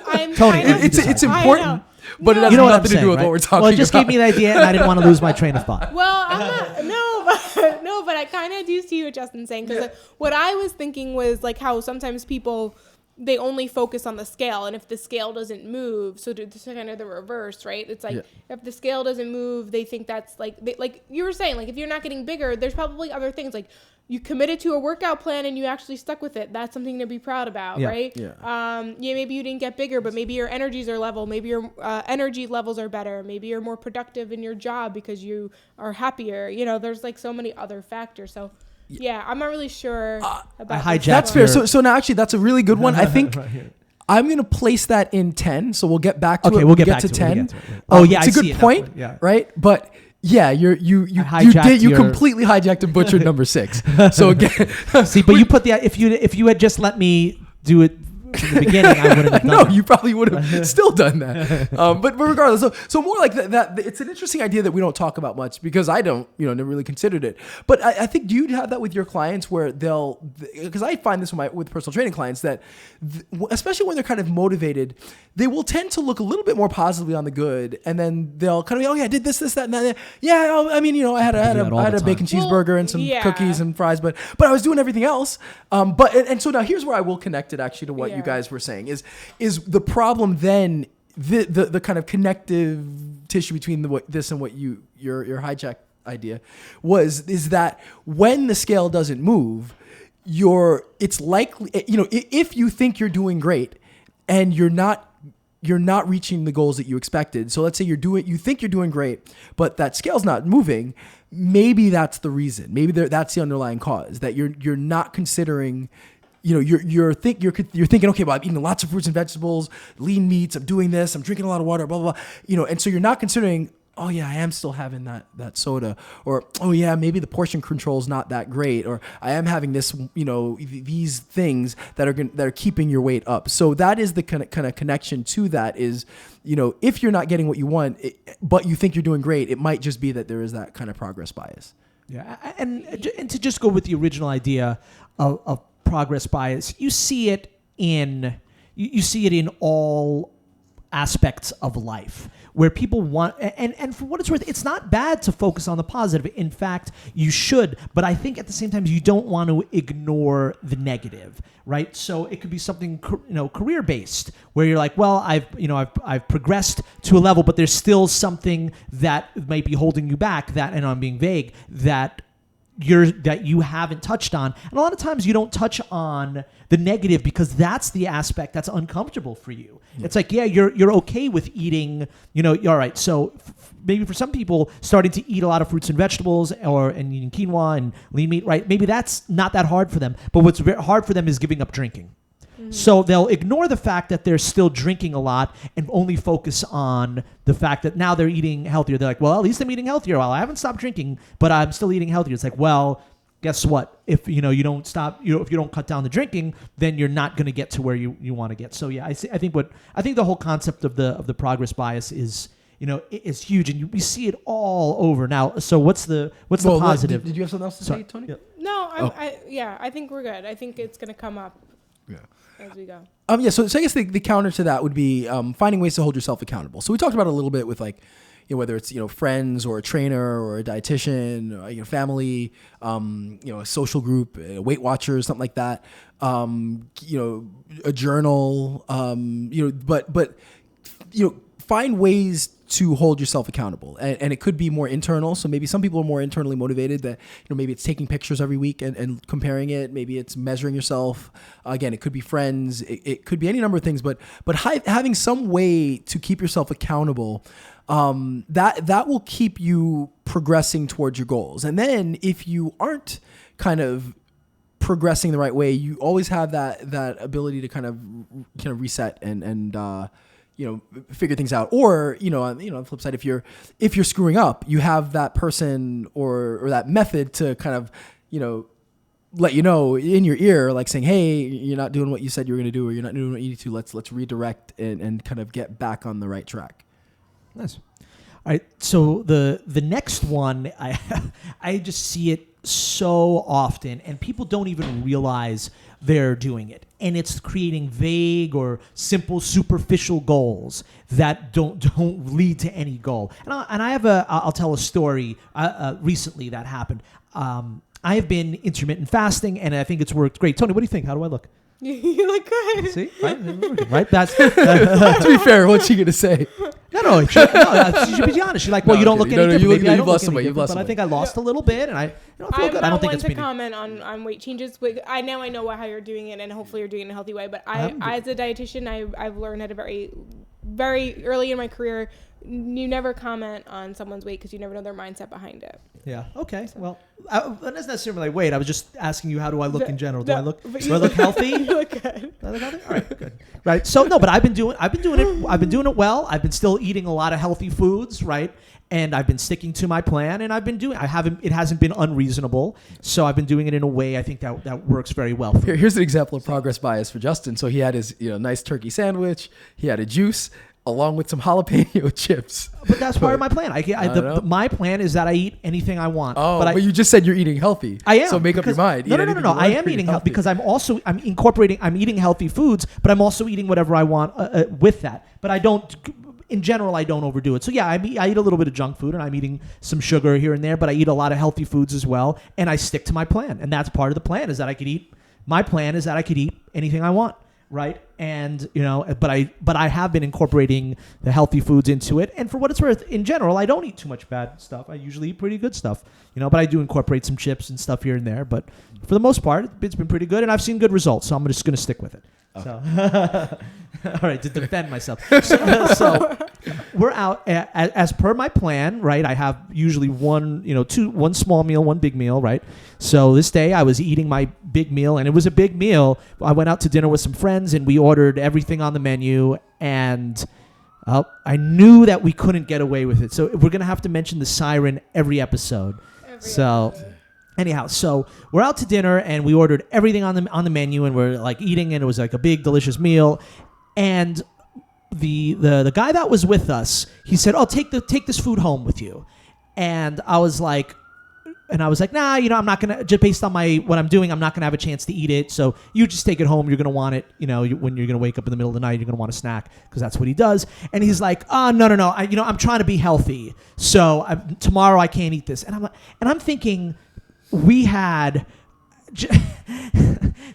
I'm Tony, kind of- It's I important, know. but it No. has You know what I'm nothing to saying, do with right? what we're talking Well, it just about. gave me the idea, and I didn't want to lose my train of thought. Well, I'm not. No, but I kind of do see what Justin's saying because what I was thinking was like how sometimes people they only focus on the scale, and if the scale doesn't move, so it's kind of the reverse, right? It's like if the scale doesn't move, they think that's like like you were saying, like if you're not getting bigger, there's probably other things like. You committed to a workout plan and you actually stuck with it. That's something to be proud about, right? Yeah. Maybe you didn't get bigger, but maybe your energies are level. Maybe your energy levels are better. Maybe you're more productive in your job because you are happier. You know, there's like so many other factors. So, yeah, I'm not really sure about I hijacked this That's one. fair. So now actually that's a really good one. I think Right here. I'm going to place that in 10. So we'll get back to Okay, it. we'll when we get back to it. 10. We'll get to it, yeah. Oh, yeah, It's I a see good it point, now, yeah. right? But yeah, you hijacked your- completely hijacked and butchered number 6. So again, See, but you put the if you had just let me do it from the beginning, I wouldn't have done no, that. you probably would have still done that. But regardless, so more like that. It's an interesting idea that we don't talk about much because I don't, never really considered it. But I think, do you have that with your clients where because I find this with personal training clients that, especially when they're kind of motivated, they will tend to look a little bit more positively on the good, and then they'll kind of be, oh yeah, I did this, that, and that. Yeah, I mean, I had that all the a time. bacon cheeseburger and some yeah. cookies and fries, but I was doing everything else. And so now here's where I will connect it actually to what you guys were saying is the problem then the kind of connective tissue between this and what your hijack idea is that when the scale doesn't move, it's likely, if you think you're doing great and you're not reaching the goals that you expected. So let's say you think you're doing great, but that scale's not moving. Maybe that's the reason. Maybe that's the underlying cause, that you're not considering. You're thinking, okay, well, I'm eating lots of fruits and vegetables, lean meats, I'm doing this, I'm drinking a lot of water, blah, blah, blah. And so you're not considering, oh yeah, I am still having that soda, or, oh yeah, maybe the portion control is not that great, or I am having this, these things that are keeping your weight up. So that is the kind of connection to that is, if you're not getting what you want, but you think you're doing great, it might just be that there is that kind of progress bias. Yeah, and to just go with the original idea of progress bias, you see it in all aspects of life where people want, and for what it's worth, it's not bad to focus on the positive. In fact, you should, but I think at the same time you don't want to ignore the negative, right? So it could be something career based where you're like, well, I've progressed to a level, but there's still something that might be holding you back, that, and I'm being vague, that you haven't touched on. And a lot of times you don't touch on the negative because that's the aspect that's uncomfortable for you. It's like, yeah, you're okay with eating, all right. So maybe for some people starting to eat a lot of fruits and vegetables and eating quinoa and lean meat, right? Maybe that's not that hard for them. But what's very hard for them is giving up drinking. So they'll ignore the fact that they're still drinking a lot and only focus on the fact that now they're eating healthier. They're like, well, at least I'm eating healthier. Well, I haven't stopped drinking, but I'm still eating healthier. It's like, well, guess what? If you don't stop, if you don't cut down the drinking, then you're not going to get to where you want to get. So yeah, I think the whole concept of the progress bias is is huge, and we see it all over now. So what's the positive? Did you have something else to say, Tony? Yeah. No, I think we're good. I think it's going to come up as we go. So I guess the counter to that would be finding ways to hold yourself accountable. So we talked about it a little bit with whether it's friends or a trainer or a dietitian, or, family, a social group, Weight Watchers, something like that. A journal, but find ways to hold yourself accountable, and it could be more internal. So maybe some people are more internally motivated, that maybe it's taking pictures every week and comparing it. Maybe it's measuring yourself. Again, it could be friends. It could be any number of things. But having some way to keep yourself accountable, that will keep you progressing towards your goals. And then if you aren't kind of progressing the right way, you always have that ability to kind of reset and figure things out. Or, on the flip side, if you're screwing up, you have that person or that method to kind of, let you know in your ear, like saying, hey, you're not doing what you said you were going to do, or you're not doing what you need to. Let's redirect and kind of get back on the right track. Nice. All right. So the next one, I just see it so often, and people don't even realize they're doing it. And it's creating vague or simple, superficial goals that don't lead to any goal. And I'll tell a story recently that happened. I have been intermittent fasting, and I think it's worked great. Tony, what do you think? How do I look? You look good. See, right? That's To be fair, what's she gonna say? no. She should be honest. She's like, well, No, you don't I'm look kidding. any No, different. Maybe I you've don't lost look some any weight. You've different, lost but I some think weight. I lost a little bit, and I feel I'm good. I don't not think one it's to been. comment on weight changes. But I know how you're doing it, and hopefully you're doing it in a healthy way. But I as a dietitian, I've learned at a very, very early in my career, you never comment on someone's weight because you never know their mindset behind it. Yeah. Okay. Well, that doesn't necessarily weight. I was just asking you, how do I look in general? Do I look healthy? You look good. Do I look healthy? All right. Good. Right. So no, but I've been doing it well. I've been still eating a lot of healthy foods, right? And I've been sticking to my plan, and it hasn't been unreasonable. So I've been doing it in a way I think that works very well for me. Here's an example of progress bias for Justin. So he had his nice turkey sandwich. He had a juice along with some jalapeno chips. But that's part of my plan. My plan is that I eat anything I want. Oh, but you just said you're eating healthy. I am. So make up your mind. No. I am eating healthy because I'm eating healthy foods, but I'm also eating whatever I want with that. But I don't. In general, I don't overdo it. So yeah, I eat a little bit of junk food, and I'm eating some sugar here and there, but I eat a lot of healthy foods as well, and I stick to my plan. And that's part of the plan, is that I could eat. My plan is that I could eat anything I want, right? And but I have been incorporating the healthy foods into it. And for what it's worth, in general, I don't eat too much bad stuff. I usually eat pretty good stuff, but I do incorporate some chips and stuff here and there. But for the most part, it's been pretty good, and I've seen good results. So I'm just going to stick with it. Okay. So, all right, to defend myself. So we're out as per my plan, right? I have usually one small meal, one big meal, right? So this day I was eating my big meal, and it was a big meal. I went out to dinner with some friends, and we ordered everything on the menu, and I knew that we couldn't get away with it. So we're going to have to mention the siren every episode. Anyhow, so we're out to dinner, and we ordered everything on the menu, and we're like eating, and it was like a big delicious meal. And the guy that was with us, he said, "Oh, take this food home with you." And I was like, nah, I'm not gonna, just based on what I'm doing, I'm not gonna have a chance to eat it. So you just take it home. You're gonna want it, when you're gonna wake up in the middle of the night, you're gonna want a snack, because that's what he does. And he's like, "Oh, no, I'm trying to be healthy, so tomorrow I can't eat this." And I'm thinking, we had,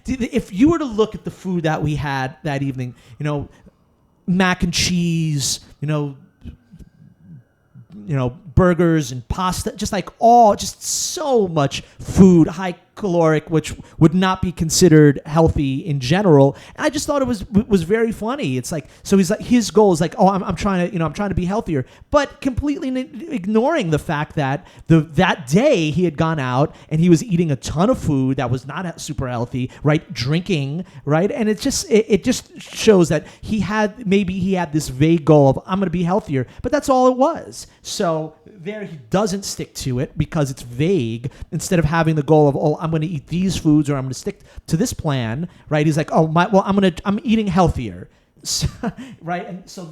if you were to look at the food that we had that evening, mac and cheese, burgers and pasta, just so much food, high caloric, which would not be considered healthy in general. And I just thought it was very funny. It's like, so he's like, his goal is like, "Oh, I'm trying to be healthier," but completely ignoring the fact that that day he had gone out and he was eating a ton of food that was not super healthy, right? Drinking, right? And it just shows that he had this vague goal of, "I'm going to be healthier," but that's all it was. So there he doesn't stick to it because it's vague, instead of having the goal of, "Oh, I'm going to eat these foods, or I'm going to stick to this plan," right? He's like, "Oh, I'm eating healthier." Right? And so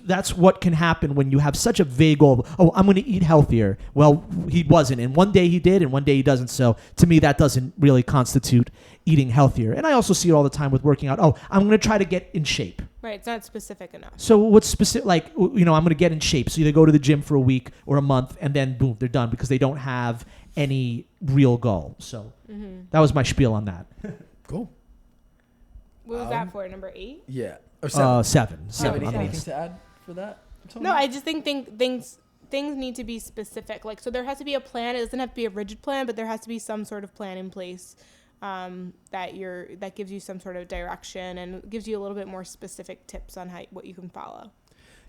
that's what can happen when you have such a vague goal of, "Oh, I'm going to eat healthier." Well, he wasn't, and one day he did, and one day he doesn't. So to me, that doesn't really constitute eating healthier. And I also see it all the time with working out. "Oh, I'm going to try to get in shape." Right, it's not specific enough. So what's specific? Like, I'm going to get in shape. So they go to the gym for a week or a month, and then boom, they're done, because they don't have any real goal. So that was my spiel on that. Cool. What was that for? Number 8? Yeah. Or 7. 7. Anything to add for that, Tony? No, I just think things need to be specific. Like, so there has to be a plan. It doesn't have to be a rigid plan, but there has to be some sort of plan in place that gives you some sort of direction and gives you a little bit more specific tips on what you can follow.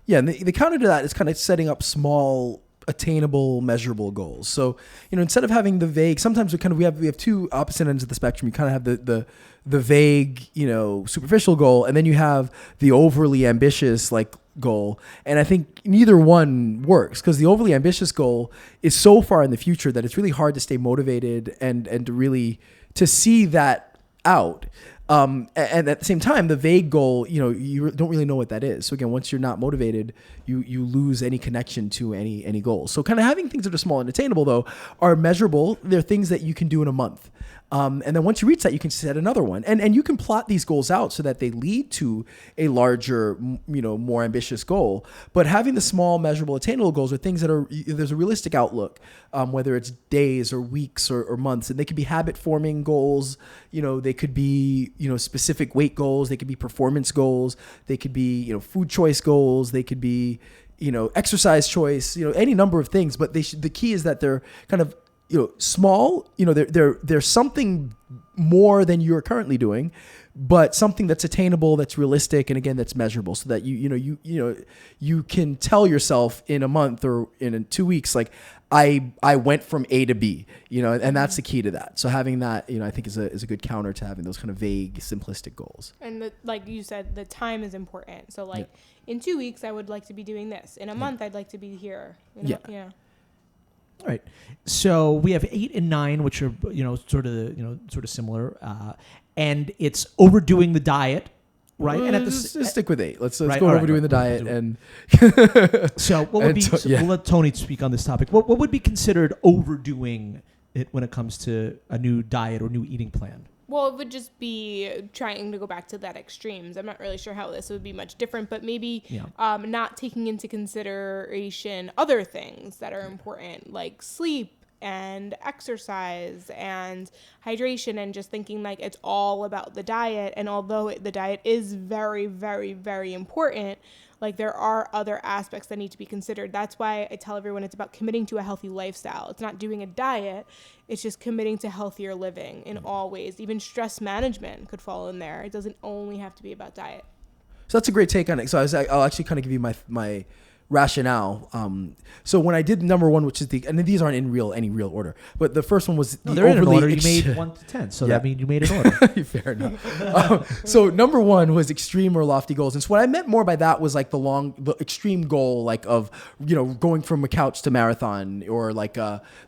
Yeah, and the counter to that is kind of setting up small, attainable, measurable goals. So, instead of having the vague, sometimes we have two opposite ends of the spectrum. You kind of have the vague, superficial goal, and then you have the overly ambitious goal. And I think neither one works, because the overly ambitious goal is so far in the future that it's really hard to stay motivated and to really to see that out. And at the same time, the vague goal, you don't really know what that is. So again, once you're not motivated, you lose any connection to any goals. So kind of having things that are small and attainable, though, are measurable. They're things that you can do in a month. And then once you reach that, you can set another one. And you can plot these goals out so that they lead to a larger, more ambitious goal. But having the small, measurable, attainable goals are things that there's a realistic outlook, whether it's days or weeks or months. And they could be habit-forming goals. They could be, specific weight goals. They could be performance goals. They could be, food choice goals. They could be, exercise choice, any number of things. But the key is that they're kind of, small, they're something more than you're currently doing, but something that's attainable, that's realistic, and again, that's measurable, so that you can tell yourself in a month or in 2 weeks, like I went from A to B, and that's the key to that. So having that, I think is a good counter to having those kind of vague, simplistic goals. And like you said, the time is important. So in 2 weeks, I would like to be doing this. In a month, I'd like to be here. Yeah. All right. So we have 8 and 9, which are sort of similar, and it's overdoing the diet, right? Well, and let's stick with 8. Let's right, go right, overdoing right, the diet and. So what would be? We'll let Tony speak on this topic. What would be considered overdoing it when it comes to a new diet or new eating plan? Well, it would just be trying to go back to that extremes. I'm not really sure how this would be much different, but maybe not taking into consideration other things that are important, like sleep and exercise and hydration, and just thinking like it's all about the diet. And although the diet is very, very, very important, like there are other aspects that need to be considered. That's why I tell everyone it's about committing to a healthy lifestyle. It's not doing a diet. It's just committing to healthier living in all ways. Even stress management could fall in there. It doesn't only have to be about diet. So that's a great take on it. So I'll actually kind of give you my rationale. So when I did number 1, which is and these aren't in any real order, but the first one was they're in an order. You made 1 to 10, so that means you made an order. Fair enough. So number 1 was extreme or lofty goals, and so what I meant more by that was like the extreme goal, like of going from a couch to marathon, or like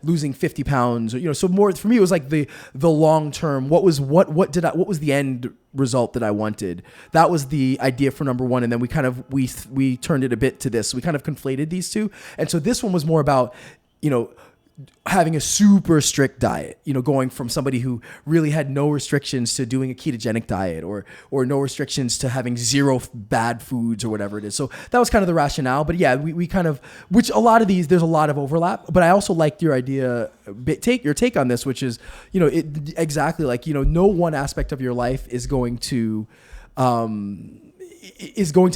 losing 50 pounds, or so more for me it was like the long term. What was the end result that I wanted? That was the idea for number 1, and then we turned it a bit to this. We kind of conflated these two, and so this one was more about having a super strict diet, going from somebody who really had no restrictions to doing a ketogenic diet, or no restrictions to having 0 bad foods or whatever it is. So that was kind of the rationale. But yeah, we kind of, which a lot of these, there's a lot of overlap, but I also liked your idea, your take on this, which is, exactly like, no one aspect of your life is going to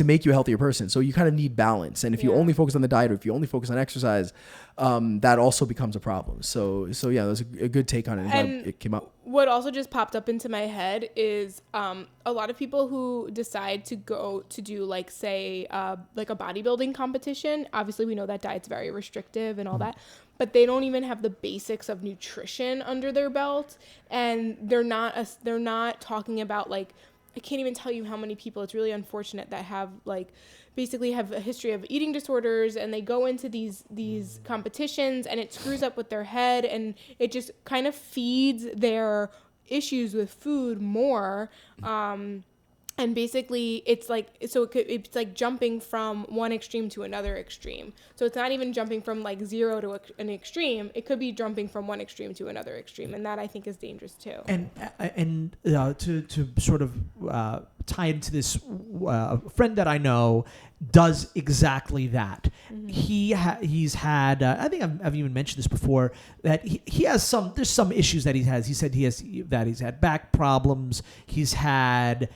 make you a healthier person. So you kind of need balance. And if you only focus on the diet, or if you only focus on exercise, that also becomes a problem. So yeah, that was a good take on it. And it came up. What also just popped up into my head is a lot of people who decide to go to do like, say, like a bodybuilding competition. Obviously, we know that diet's very restrictive and all that, but they don't even have the basics of nutrition under their belt, and they're not talking about like, I can't even tell you how many people, it's really unfortunate, that have basically have a history of eating disorders, and they go into these competitions, and it screws up with their head, and it just kind of feeds their issues with food more. And basically it's like jumping from one extreme to another extreme. So it's not even jumping from like 0 to an extreme. It could be jumping from one extreme to another extreme. And that I think is dangerous too. And to sort of tie into this, a friend that I know does exactly that. Mm-hmm. He's had, I think I've even mentioned this before, that he has there's some issues that he has. He said he's had back problems. He's had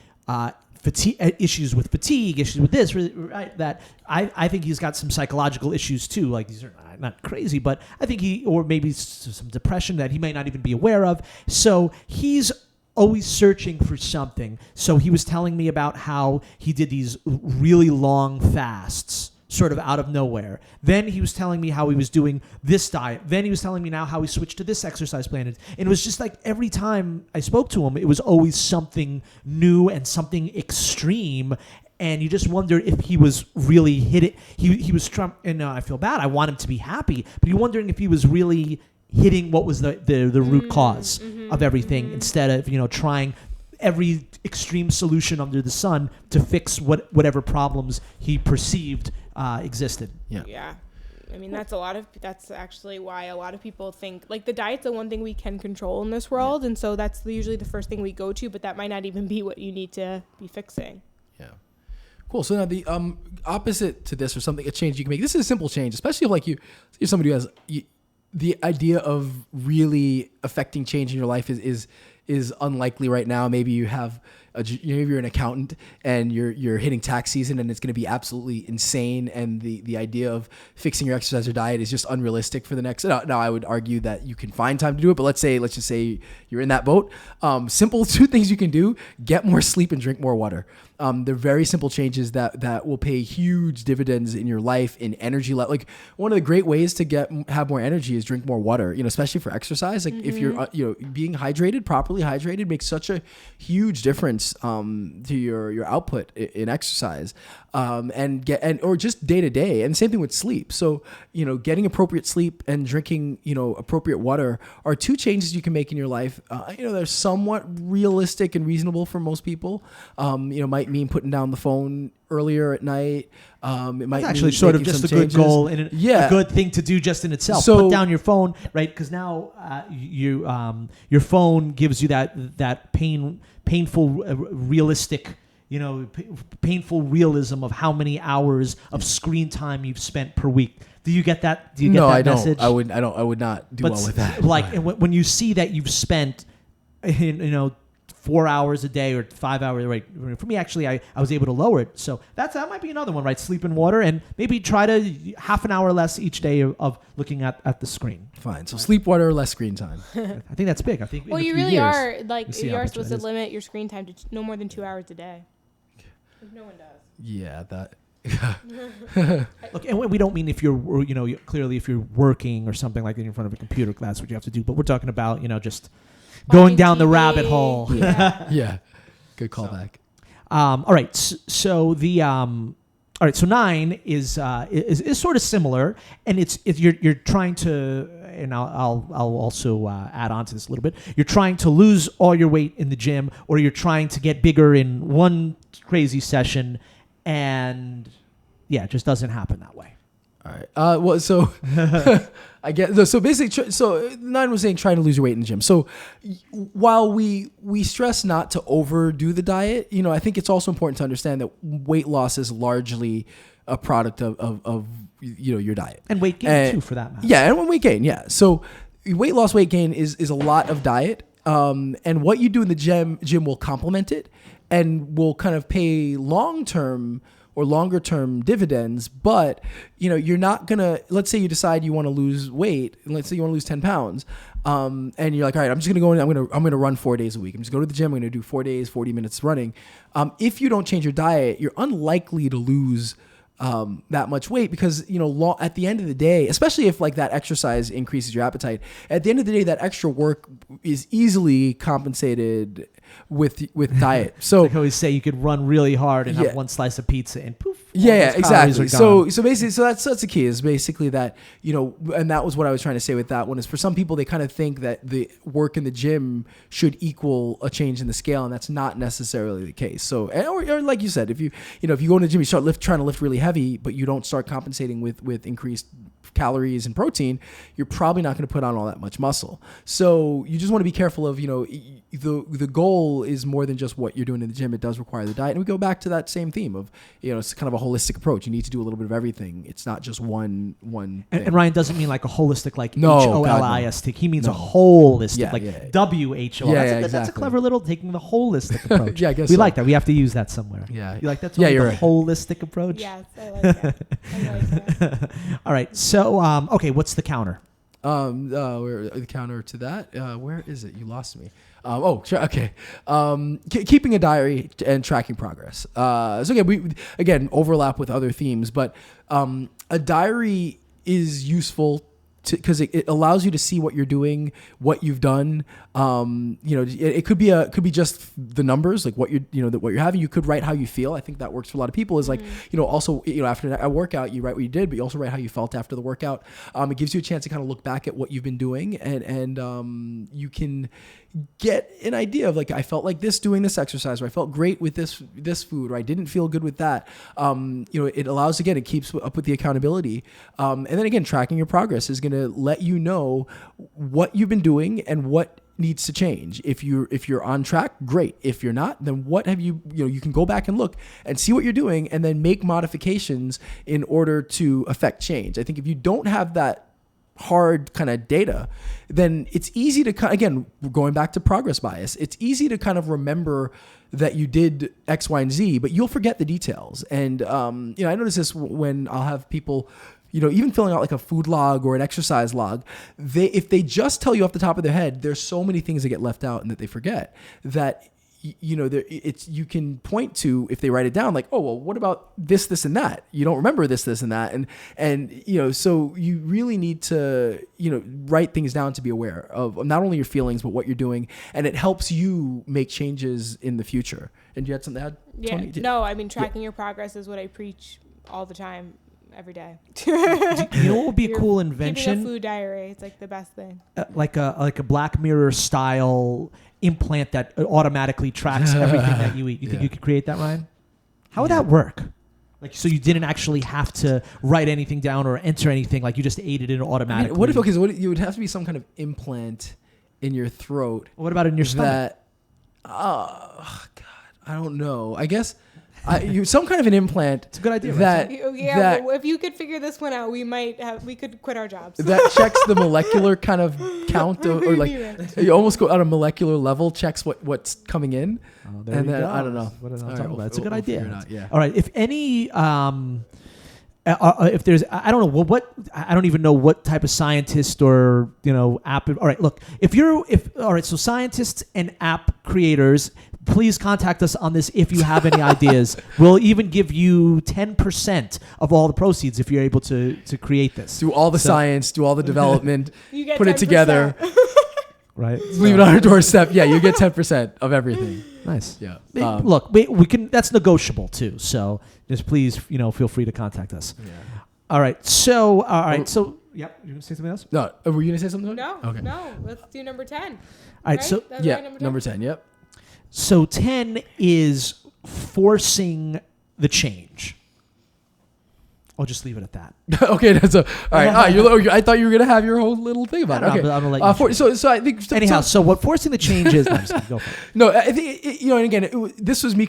issues with fatigue, issues with this, right? That I think he's got some psychological issues too. Like, these are not crazy, but I think or maybe some depression that he may not even be aware of. So he's always searching for something. So he was telling me about how he did these really long fasts, sort of out of nowhere. Then he was telling me how he was doing this diet. Then he was telling me now how he switched to this exercise plan. And it was just like every time I spoke to him, it was always something new and something extreme. And you just wonder if he was really he was trying, and I feel bad. I want him to be happy, but you're wondering if he was really hitting what was the root cause of everything, instead of trying every extreme solution under the sun to fix whatever problems he perceived existed. Yeah. I mean, that's actually why a lot of people think, like, the diet's the one thing we can control in this world. And so that's usually the first thing we go to, but that might not even be what you need to be fixing. Yeah. Cool. So now the opposite to this, or a change you can make. This is a simple change, especially if like you're somebody who has the idea of really affecting change in your life is unlikely right now. Maybe you have maybe you're an accountant and you're hitting tax season and it's going to be absolutely insane. And the idea of fixing your exercise or diet is just unrealistic for the next. Now I would argue that you can find time to do it, but let's just say you're in that boat. Simple 2 things you can do: get more sleep and drink more water. They're very simple changes that will pay huge dividends in your life, in energy level. Like, one of the great ways to have more energy is drink more water, especially for exercise. Like, if you're, being properly hydrated makes such a huge difference to your output in exercise, or just day to day. And same thing with sleep. So, getting appropriate sleep and drinking, appropriate water are 2 changes you can make in your life. They're somewhat realistic and reasonable for most people. Might mean putting down the phone earlier at night. It might actually sort of just a good goal and a good thing to do just in itself. So, put down your phone, right? Because now your phone gives you that painful, realistic, painful realism of how many hours of screen time you've spent per week. Do you get that? Do you get that message? I would not do well with that. Like, when you see that you've spent, 4 hours a day or 5 hours, right? For me, actually, I was able to lower it. So that might be another one, right? Sleep and water, and maybe try to half an hour less each day of looking at the screen. Fine. So sleep, water, less screen time. I think that's big. I think. Well, you really are supposed to limit your screen time to no more than 2 hours a day. No one does. Yeah, that. Look, and we don't mean if you're, clearly if you're working or something like that in front of a computer, that's what you have to do. But we're talking about, just going down the rabbit hole. Yeah. Good callback. All right. So all right. So 9 is sort of similar, and it's you're trying to, and I'll also add on to this a little bit. You're trying to lose all your weight in the gym, or you're trying to get bigger in one crazy session, and it just doesn't happen that way. All right. Well, so I get so basically. So 9 was saying trying to lose your weight in the gym. So while we stress not to overdo the diet, I think it's also important to understand that weight loss is largely a product of your diet and weight gain too, for that matter. Yeah, and weight gain. Yeah. So weight loss, weight gain is a lot of diet, and what you do in the gym will complement it and will kind of pay long-term or longer term dividends, but you're not gonna, let's say you decide you want to lose weight, and let's say you want to lose 10 pounds, and you're like, all right, I'm just gonna go in, I'm gonna run 4 days a week. I'm just going to the gym, I'm gonna do 4 days, 40 minutes running. If you don't change your diet, you're unlikely to lose that much weight, because at the end of the day, especially if like that exercise increases your appetite, at the end of the day, that extra work is easily compensated with diet. So like I always say, you could run really hard and have one slice of pizza and poof. Exactly. So basically, that's the key, is basically that, and that was what I was trying to say with that one, is for some people, they kind of think that the work in the gym should equal a change in the scale, and that's not necessarily the case. So, or like you said, if you go in the gym, you start trying to lift really heavy, but you don't start compensating with increased calories and protein, you're probably not going to put on all that much muscle. So you just want to be careful of, the goal is more than just what you're doing in the gym. It does require the diet. And we go back to that same theme of, it's kind of a holistic approach. You need to do a little bit of everything. It's not just one thing. And Ryan doesn't mean like a holistic, like no, HOLIST. He means a holistic, WHO. Exactly. That's a clever little taking the holistic approach. I guess we like that. We have to use that somewhere. Yeah. You like that? Yeah, you're the right. Holistic approach? Yes, I like that. All right. So, okay, what's the counter? Where the counter to that? Where is it? You lost me. Okay. Keeping a diary and tracking progress. So again, we overlap with other themes, but a diary is useful because it allows you to see what you're doing, what you've done. It could be just the numbers, like what you're having. You could write how you feel. I think that works for a lot of people. Is like, also, after a workout, you write what you did, but you also write how you felt after the workout. It gives you a chance to kind of look back at what you've been doing, and you can get an idea of like, I felt like this doing this exercise, or I felt great with this food, or I didn't feel good with that. It allows, again, it keeps up with the accountability. And then again, tracking your progress is going to let you know what you've been doing and what needs to change. If you're on track, great. If you're not, then what have you can go back and look and see what you're doing and then make modifications in order to affect change. I think if you don't have that hard kind of data, then it's easy to, again, going back to progress bias, it's easy to kind of remember that you did X, Y, and Z, but you'll forget the details. And, I notice this when I'll have people, even filling out like a food log or an exercise log, if they just tell you off the top of their head, there's so many things that get left out and that they forget that, you can point to, if they write it down, like, oh, well, what about this, and that? You don't remember this, and that. And so you really need to, write things down to be aware of not only your feelings, but what you're doing. And it helps you make changes in the future. And you had something to add, Tony? No, I mean, tracking your progress is what I preach all the time, every day. You know what would be a cool invention? Keeping a food diary. It's like the best thing. Like a Black Mirror style implant that automatically tracks everything that you eat. You think you could create that, Ryan? How would that work? Like, so you didn't actually have to write anything down or enter anything. Like, you just ate it in automatically. What if you would have to be some kind of implant in your throat? What about in your stomach? God, I don't know. I guess some kind of an implant. It's a good idea. That, well, if you could figure this one out, we could quit our jobs. That checks the molecular kind of count or like you almost go on a molecular level, checks what's coming in. Oh, there and then go. I don't know. What is I'm talking about? It's a good idea. Yeah. All right. If any, if there's, I don't know what I don't even know what type of scientist or app. All right. Look, all right. So scientists and app creators, please contact us on this if you have any ideas. We'll even give you 10% of all the proceeds if you're able to create this. Do all the science, do all the development, put 10%. It together. Right. Leave it on our doorstep. Yeah, you get 10% of everything. Nice. Yeah. Look, we can. That's negotiable too. So just please, feel free to contact us. Yeah. All right. So, So, yep. You gonna say something else? No. Were you gonna say something? No. Okay. No. Let's do number 10. All right. So number 10. Yep. So 10 is forcing the change. I'll just leave it at that. Okay, that's all right. I thought you were gonna have your whole little thing about it. Okay, I'm gonna let you. So I think. Anyhow, so what forcing the change is? Go for it. No, I think and again, this was me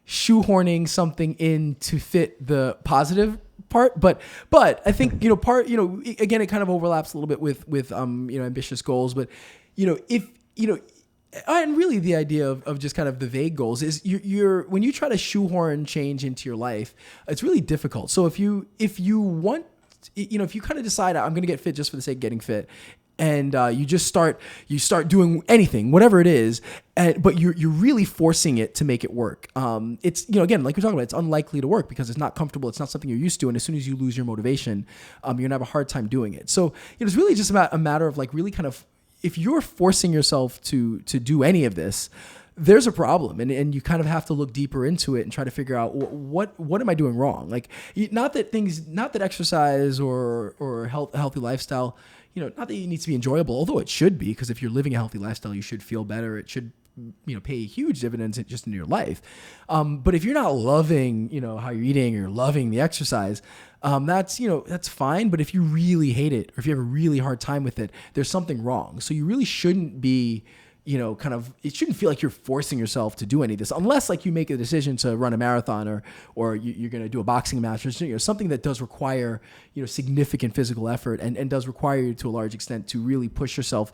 shoehorning something in to fit the positive part, but I think again, it kind of overlaps a little bit with ambitious goals, but if and really the idea of just kind of the vague goals is you're when you try to shoehorn change into your life, it's really difficult. So if you want, if you kind of decide I'm going to get fit just for the sake of getting fit, and you start doing anything, whatever it is, but you're really forcing it to make it work. It's again, like we're talking about, it's unlikely to work because it's not comfortable. It's not something you're used to, and as soon as you lose your motivation, you're gonna have a hard time doing it. So it's really just about a matter of like really kind of, if you're forcing yourself to do any of this, there's a problem, and you kind of have to look deeper into it and try to figure out what am I doing wrong. Like, not that exercise or healthy lifestyle, not that it needs to be enjoyable, although it should be, because if you're living a healthy lifestyle, you should feel better. It should pay huge dividends just in your life. But if you're not loving how you're eating, or loving the exercise, that's fine. But if you really hate it, or if you have a really hard time with it, there's something wrong. So you really shouldn't be, it shouldn't feel like you're forcing yourself to do any of this, unless like you make a decision to run a marathon or you're going to do a boxing match, or something that does require, significant physical effort and does require you to a large extent to really push yourself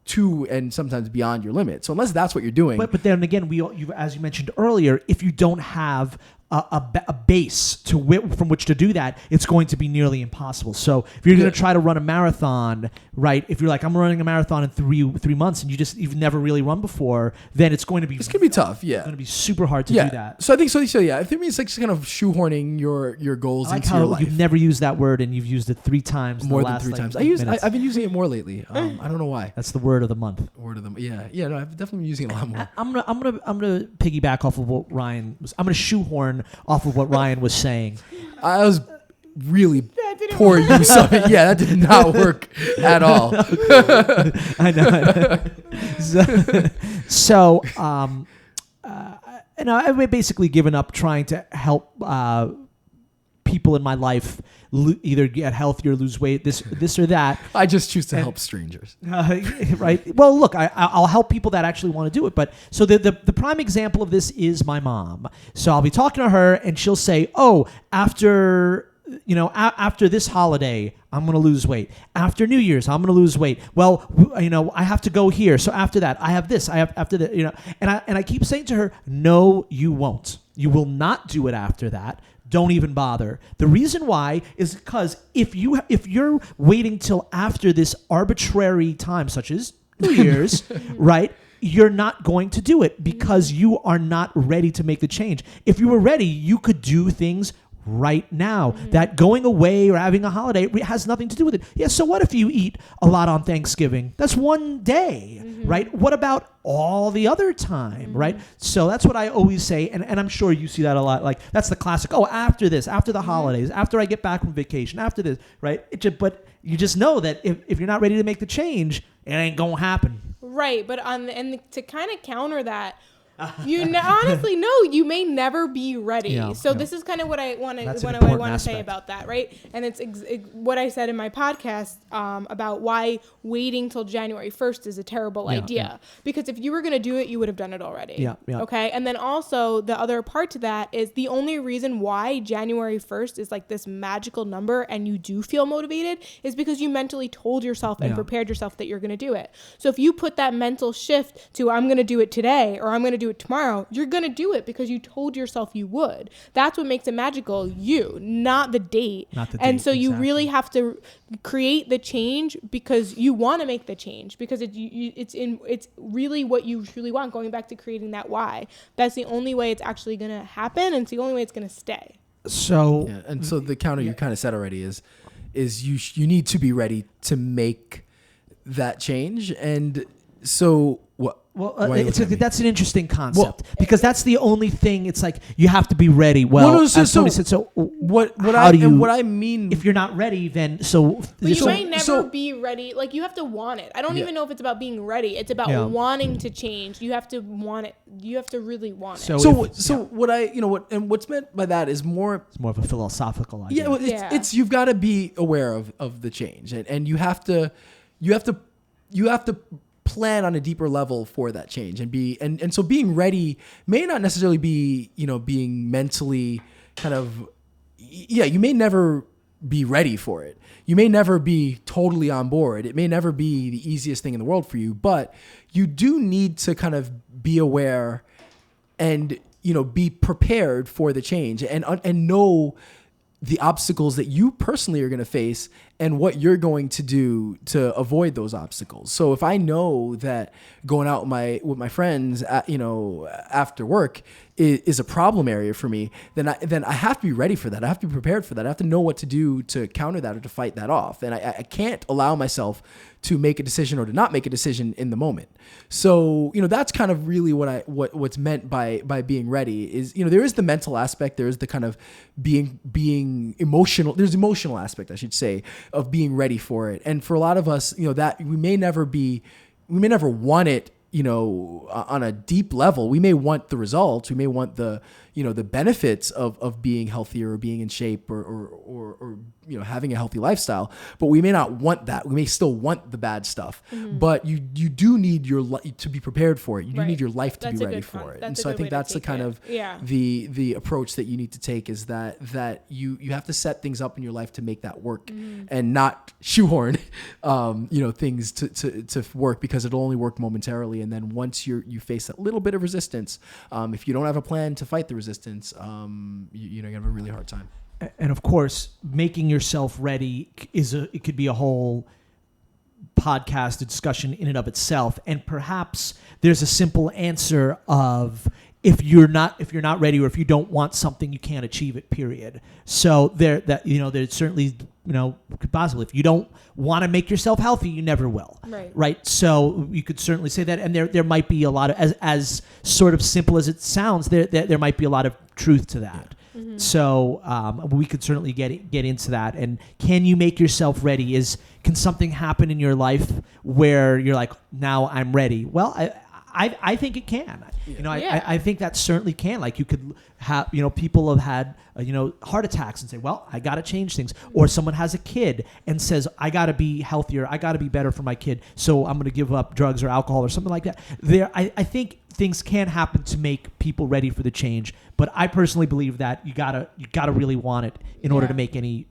to and sometimes beyond your limit. So unless that's what you're doing. But then again, you as you mentioned earlier, if you don't have a base from which to do that, it's going to be nearly impossible. So if you're going to try to run a marathon, right? If you're like, I'm running a marathon in three months, and you've never really run before, then it's going to be tough. Yeah, it's going to be super hard to do that. So I think so. Yeah, I think it's like kind of shoehorning your goals I like into how your life. You've never used that word, and you've used it 3 times. More in the than last, 3 like, times. minutes. I've been using it more lately. I don't know why. That's the word of the month. Word of the yeah. No, I've definitely been using it a lot more. I'm gonna piggyback off of what Ryan was. I'm gonna shoehorn off of what Ryan was saying. I was really poor use of it. Yeah, that did not work at all. I know. So, I've basically given up trying to help people in my life either get healthier, lose weight, this or that. I just choose to help strangers. Right. Well, look, I'll help people that actually want to do it. But so the prime example of this is my mom. So I'll be talking to her, and she'll say, "Oh, after this holiday, I'm going to lose weight. After New Year's, I'm going to lose weight. Well, I have to go here. So after that, I have this. I have after that, And I keep saying to her, no, you won't. You will not do it after that. Don't even bother. The reason why is because if you're waiting till after this arbitrary time, such as New Year's, right? You're not going to do it because you are not ready to make the change. If you were ready, you could do things right now. That going away or having a holiday has nothing to do with it. Yeah, so what if you eat a lot on Thanksgiving? That's one day, right? What about all the other time, right? So that's what I always say, and I'm sure you see that a lot. Like, that's the classic, after this, after the holidays, after I get back from vacation, after this, right? But you just know that if you're not ready to make the change, it ain't gonna happen. Right, but to kind of counter that, honestly, no, you may never be ready. This is kind of what I want to say about that, right? And it's what I said in my podcast about why waiting till January 1st is a terrible idea. Because if you were going to do it, you would have done it already. Okay. And then also the other part to that is the only reason why January 1st is like this magical number and you do feel motivated is because you mentally told yourself and prepared yourself that you're going to do it. So if you put that mental shift to I'm going to do it today or I'm going to do it tomorrow, you're going to do it because you told yourself you would. That's what makes it magical. Not the date. And so you really have to create the change because you want to make the change because it's really what you truly want. Going back to creating that why. That's the only way it's actually going to happen, and it's the only way it's going to stay. So the counter you kind of said already is you need to be ready to make that change. And so what? Well, that's an interesting concept because that's the only thing. It's like you have to be ready. Well, what I mean, if you're not ready, then you might never be ready. Like you have to want it. I don't even know if it's about being ready. It's about wanting to change. You have to want it. You have to really want it. What's meant by that is more. It's more of a philosophical idea. It's you've got to be aware of the change, and you have to plan on a deeper level for that change and so being ready may not necessarily be, being mentally kind of, you may never be ready for it. You may never be totally on board. It may never be the easiest thing in the world for you, but you do need to kind of be aware and, be prepared for the change and know the obstacles that you personally are going to face and what you're going to do to avoid those obstacles. So if I know that going out with my friends, after work is a problem area for me, then I have to be ready for that. I have to be prepared for that. I have to know what to do to counter that or to fight that off. And I can't allow myself to make a decision or to not make a decision in the moment. So, that's kind of really what's meant by being ready is, there is the mental aspect. There is the kind of being emotional. There's emotional aspect, I should say, of being ready for it. And for a lot of us, that we may never want it, on a deep level. We may want the results. We may want the benefits of being healthier or being in shape or having a healthy lifestyle, but we may not want that. We may still want the bad stuff, but you do need to be prepared for it. You do need your life to be ready for it. And so I think that's the kind of the approach that you need to take is that you have to set things up in your life to make that work and not shoehorn, things to work because it'll only work momentarily quickly. And then once you face that little bit of resistance, if you don't have a plan to fight the resistance, you're gonna have a really hard time. And of course, making yourself ready it could be a whole podcast discussion in and of itself. And perhaps there's a simple answer of if you're not ready, or if you don't want something, you can't achieve it, period. So there's certainly, could possibly, if you don't want to make yourself healthy, you never will. Right. So you could certainly say that. And there might be a lot of, as sort of simple as it sounds, there might be a lot of truth to that. Mm-hmm. So we could certainly get into that. And can you make yourself ready? Can something happen in your life where you're like, now I'm ready? Well, I think it can. I think that certainly can. Like you could have, people have had, heart attacks and say, well, I got to change things. Or someone has a kid and says, I got to be healthier. I got to be better for my kid. So I'm going to give up drugs or alcohol or something like that. I think things can happen to make people ready for the change. But I personally believe that you gotta really want it in order to make any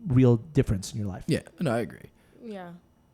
real difference in your life. Yeah, no, I agree. Yeah.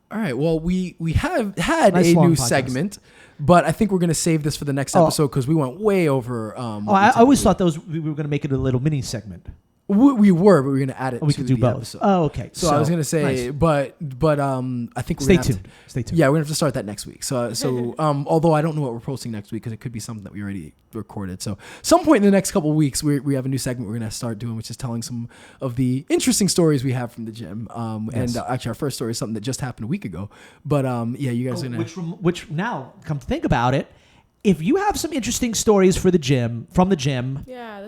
All right. Well, we have had nice a new podcast. Segment, but I think we're going to save this for the next episode because we went way over. I always thought we were going to make it a little mini segment. We were, but we were going to add it. We to could do the both. Episode. Oh, okay. So I was going to say, nice. but I think we're Stay gonna tuned. Stay tuned. Yeah, we're gonna have to start that next week. So although I don't know what we're posting next week because it could be something that we already recorded. So some point in the next couple of weeks, we have a new segment we're gonna start doing, which is telling some of the interesting stories we have from the gym. Yes. And actually, our first story is something that just happened a week ago. But you guys are gonna which now come to think about it. If you have some interesting stories from the gym, that's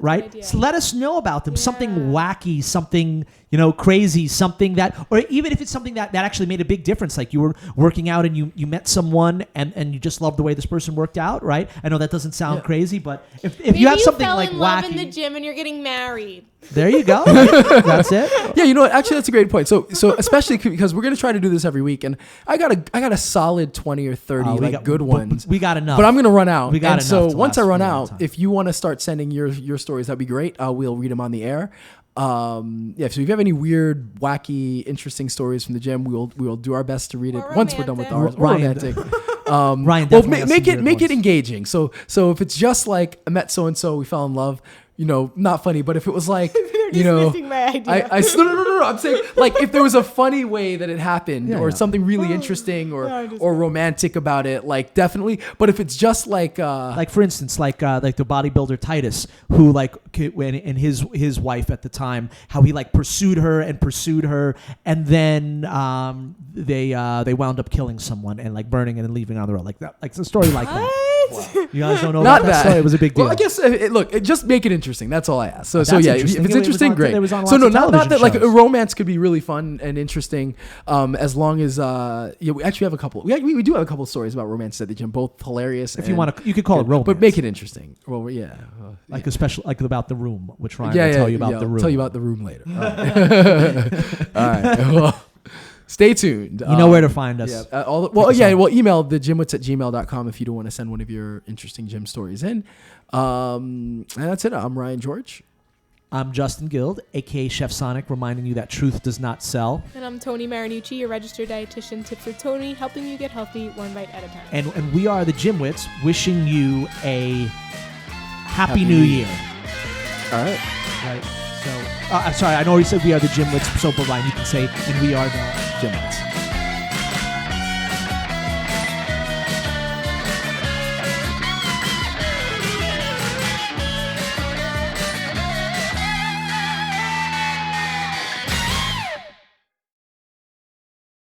right? an idea. So let us know about them. Something wacky, something crazy, something that, or even if it's something that actually made a big difference, like you were working out and you met someone and you just loved the way this person worked out, right? I know that doesn't sound crazy, but if you have something like fell in wacky, love in the gym and you're getting married. there you go. That's it. Yeah, you know what? Actually, that's a great point. So especially because we're gonna try to do this every week, and I got a solid 20 or 30 good ones. We got enough. But I'm gonna run out. We got and enough so to once I last run for a long out, time. if you want to start sending your stories, that'd be great. We'll read them on the air. So if you have any weird, wacky, interesting stories from the gym, we'll do our best to read it Or once we're done with ours. romantic. Or Ryan- romantic. Ryan, well, definitely has make some it weird make it ones. engaging. So if it's just like I met so and so, we fell in love. Not funny. But if it was like Dismissing my idea. No. I'm saying like if there was a funny way that it happened, or something really interesting, or romantic about it, like definitely. But if it's just like for instance, like the bodybuilder Titus, who and his wife at the time, how he pursued her, and then they wound up killing someone and burning it and leaving on the road, like that, like a story like that. You guys don't know not about that story? It was a big deal. Well, I guess just make it interesting. That's all I ask. So That's yeah, interesting. if it's It was interesting, on- great. it was on So lots no, of not that television a shows. romance could be really fun and interesting, as long as we actually have a couple. We do have a couple of stories about romance at the gym, both hilarious. If you want to, you could call it romance, but make it interesting. Well, yeah, like a special, like about The Room, which Ryan yeah, will tell you about yeah, The I'll Room. tell you about The Room later. All right. Well, stay tuned. You know where to find us. Yeah. Email thegymwits@gmail.com if you don't want to send one of your interesting gym stories in. And that's it. I'm Ryan George. I'm Justin Guild, aka Chef Sonic, reminding you that truth does not sell. And I'm Tony Marinucci, your registered dietitian. Tips with Tony, helping you get healthy one bite at a time. And we are the GymWits, wishing you a happy New Year. All right. Right. So, I'm sorry. I know we said we are the GymWits, so Ryan, you can say, and we are the GymWits.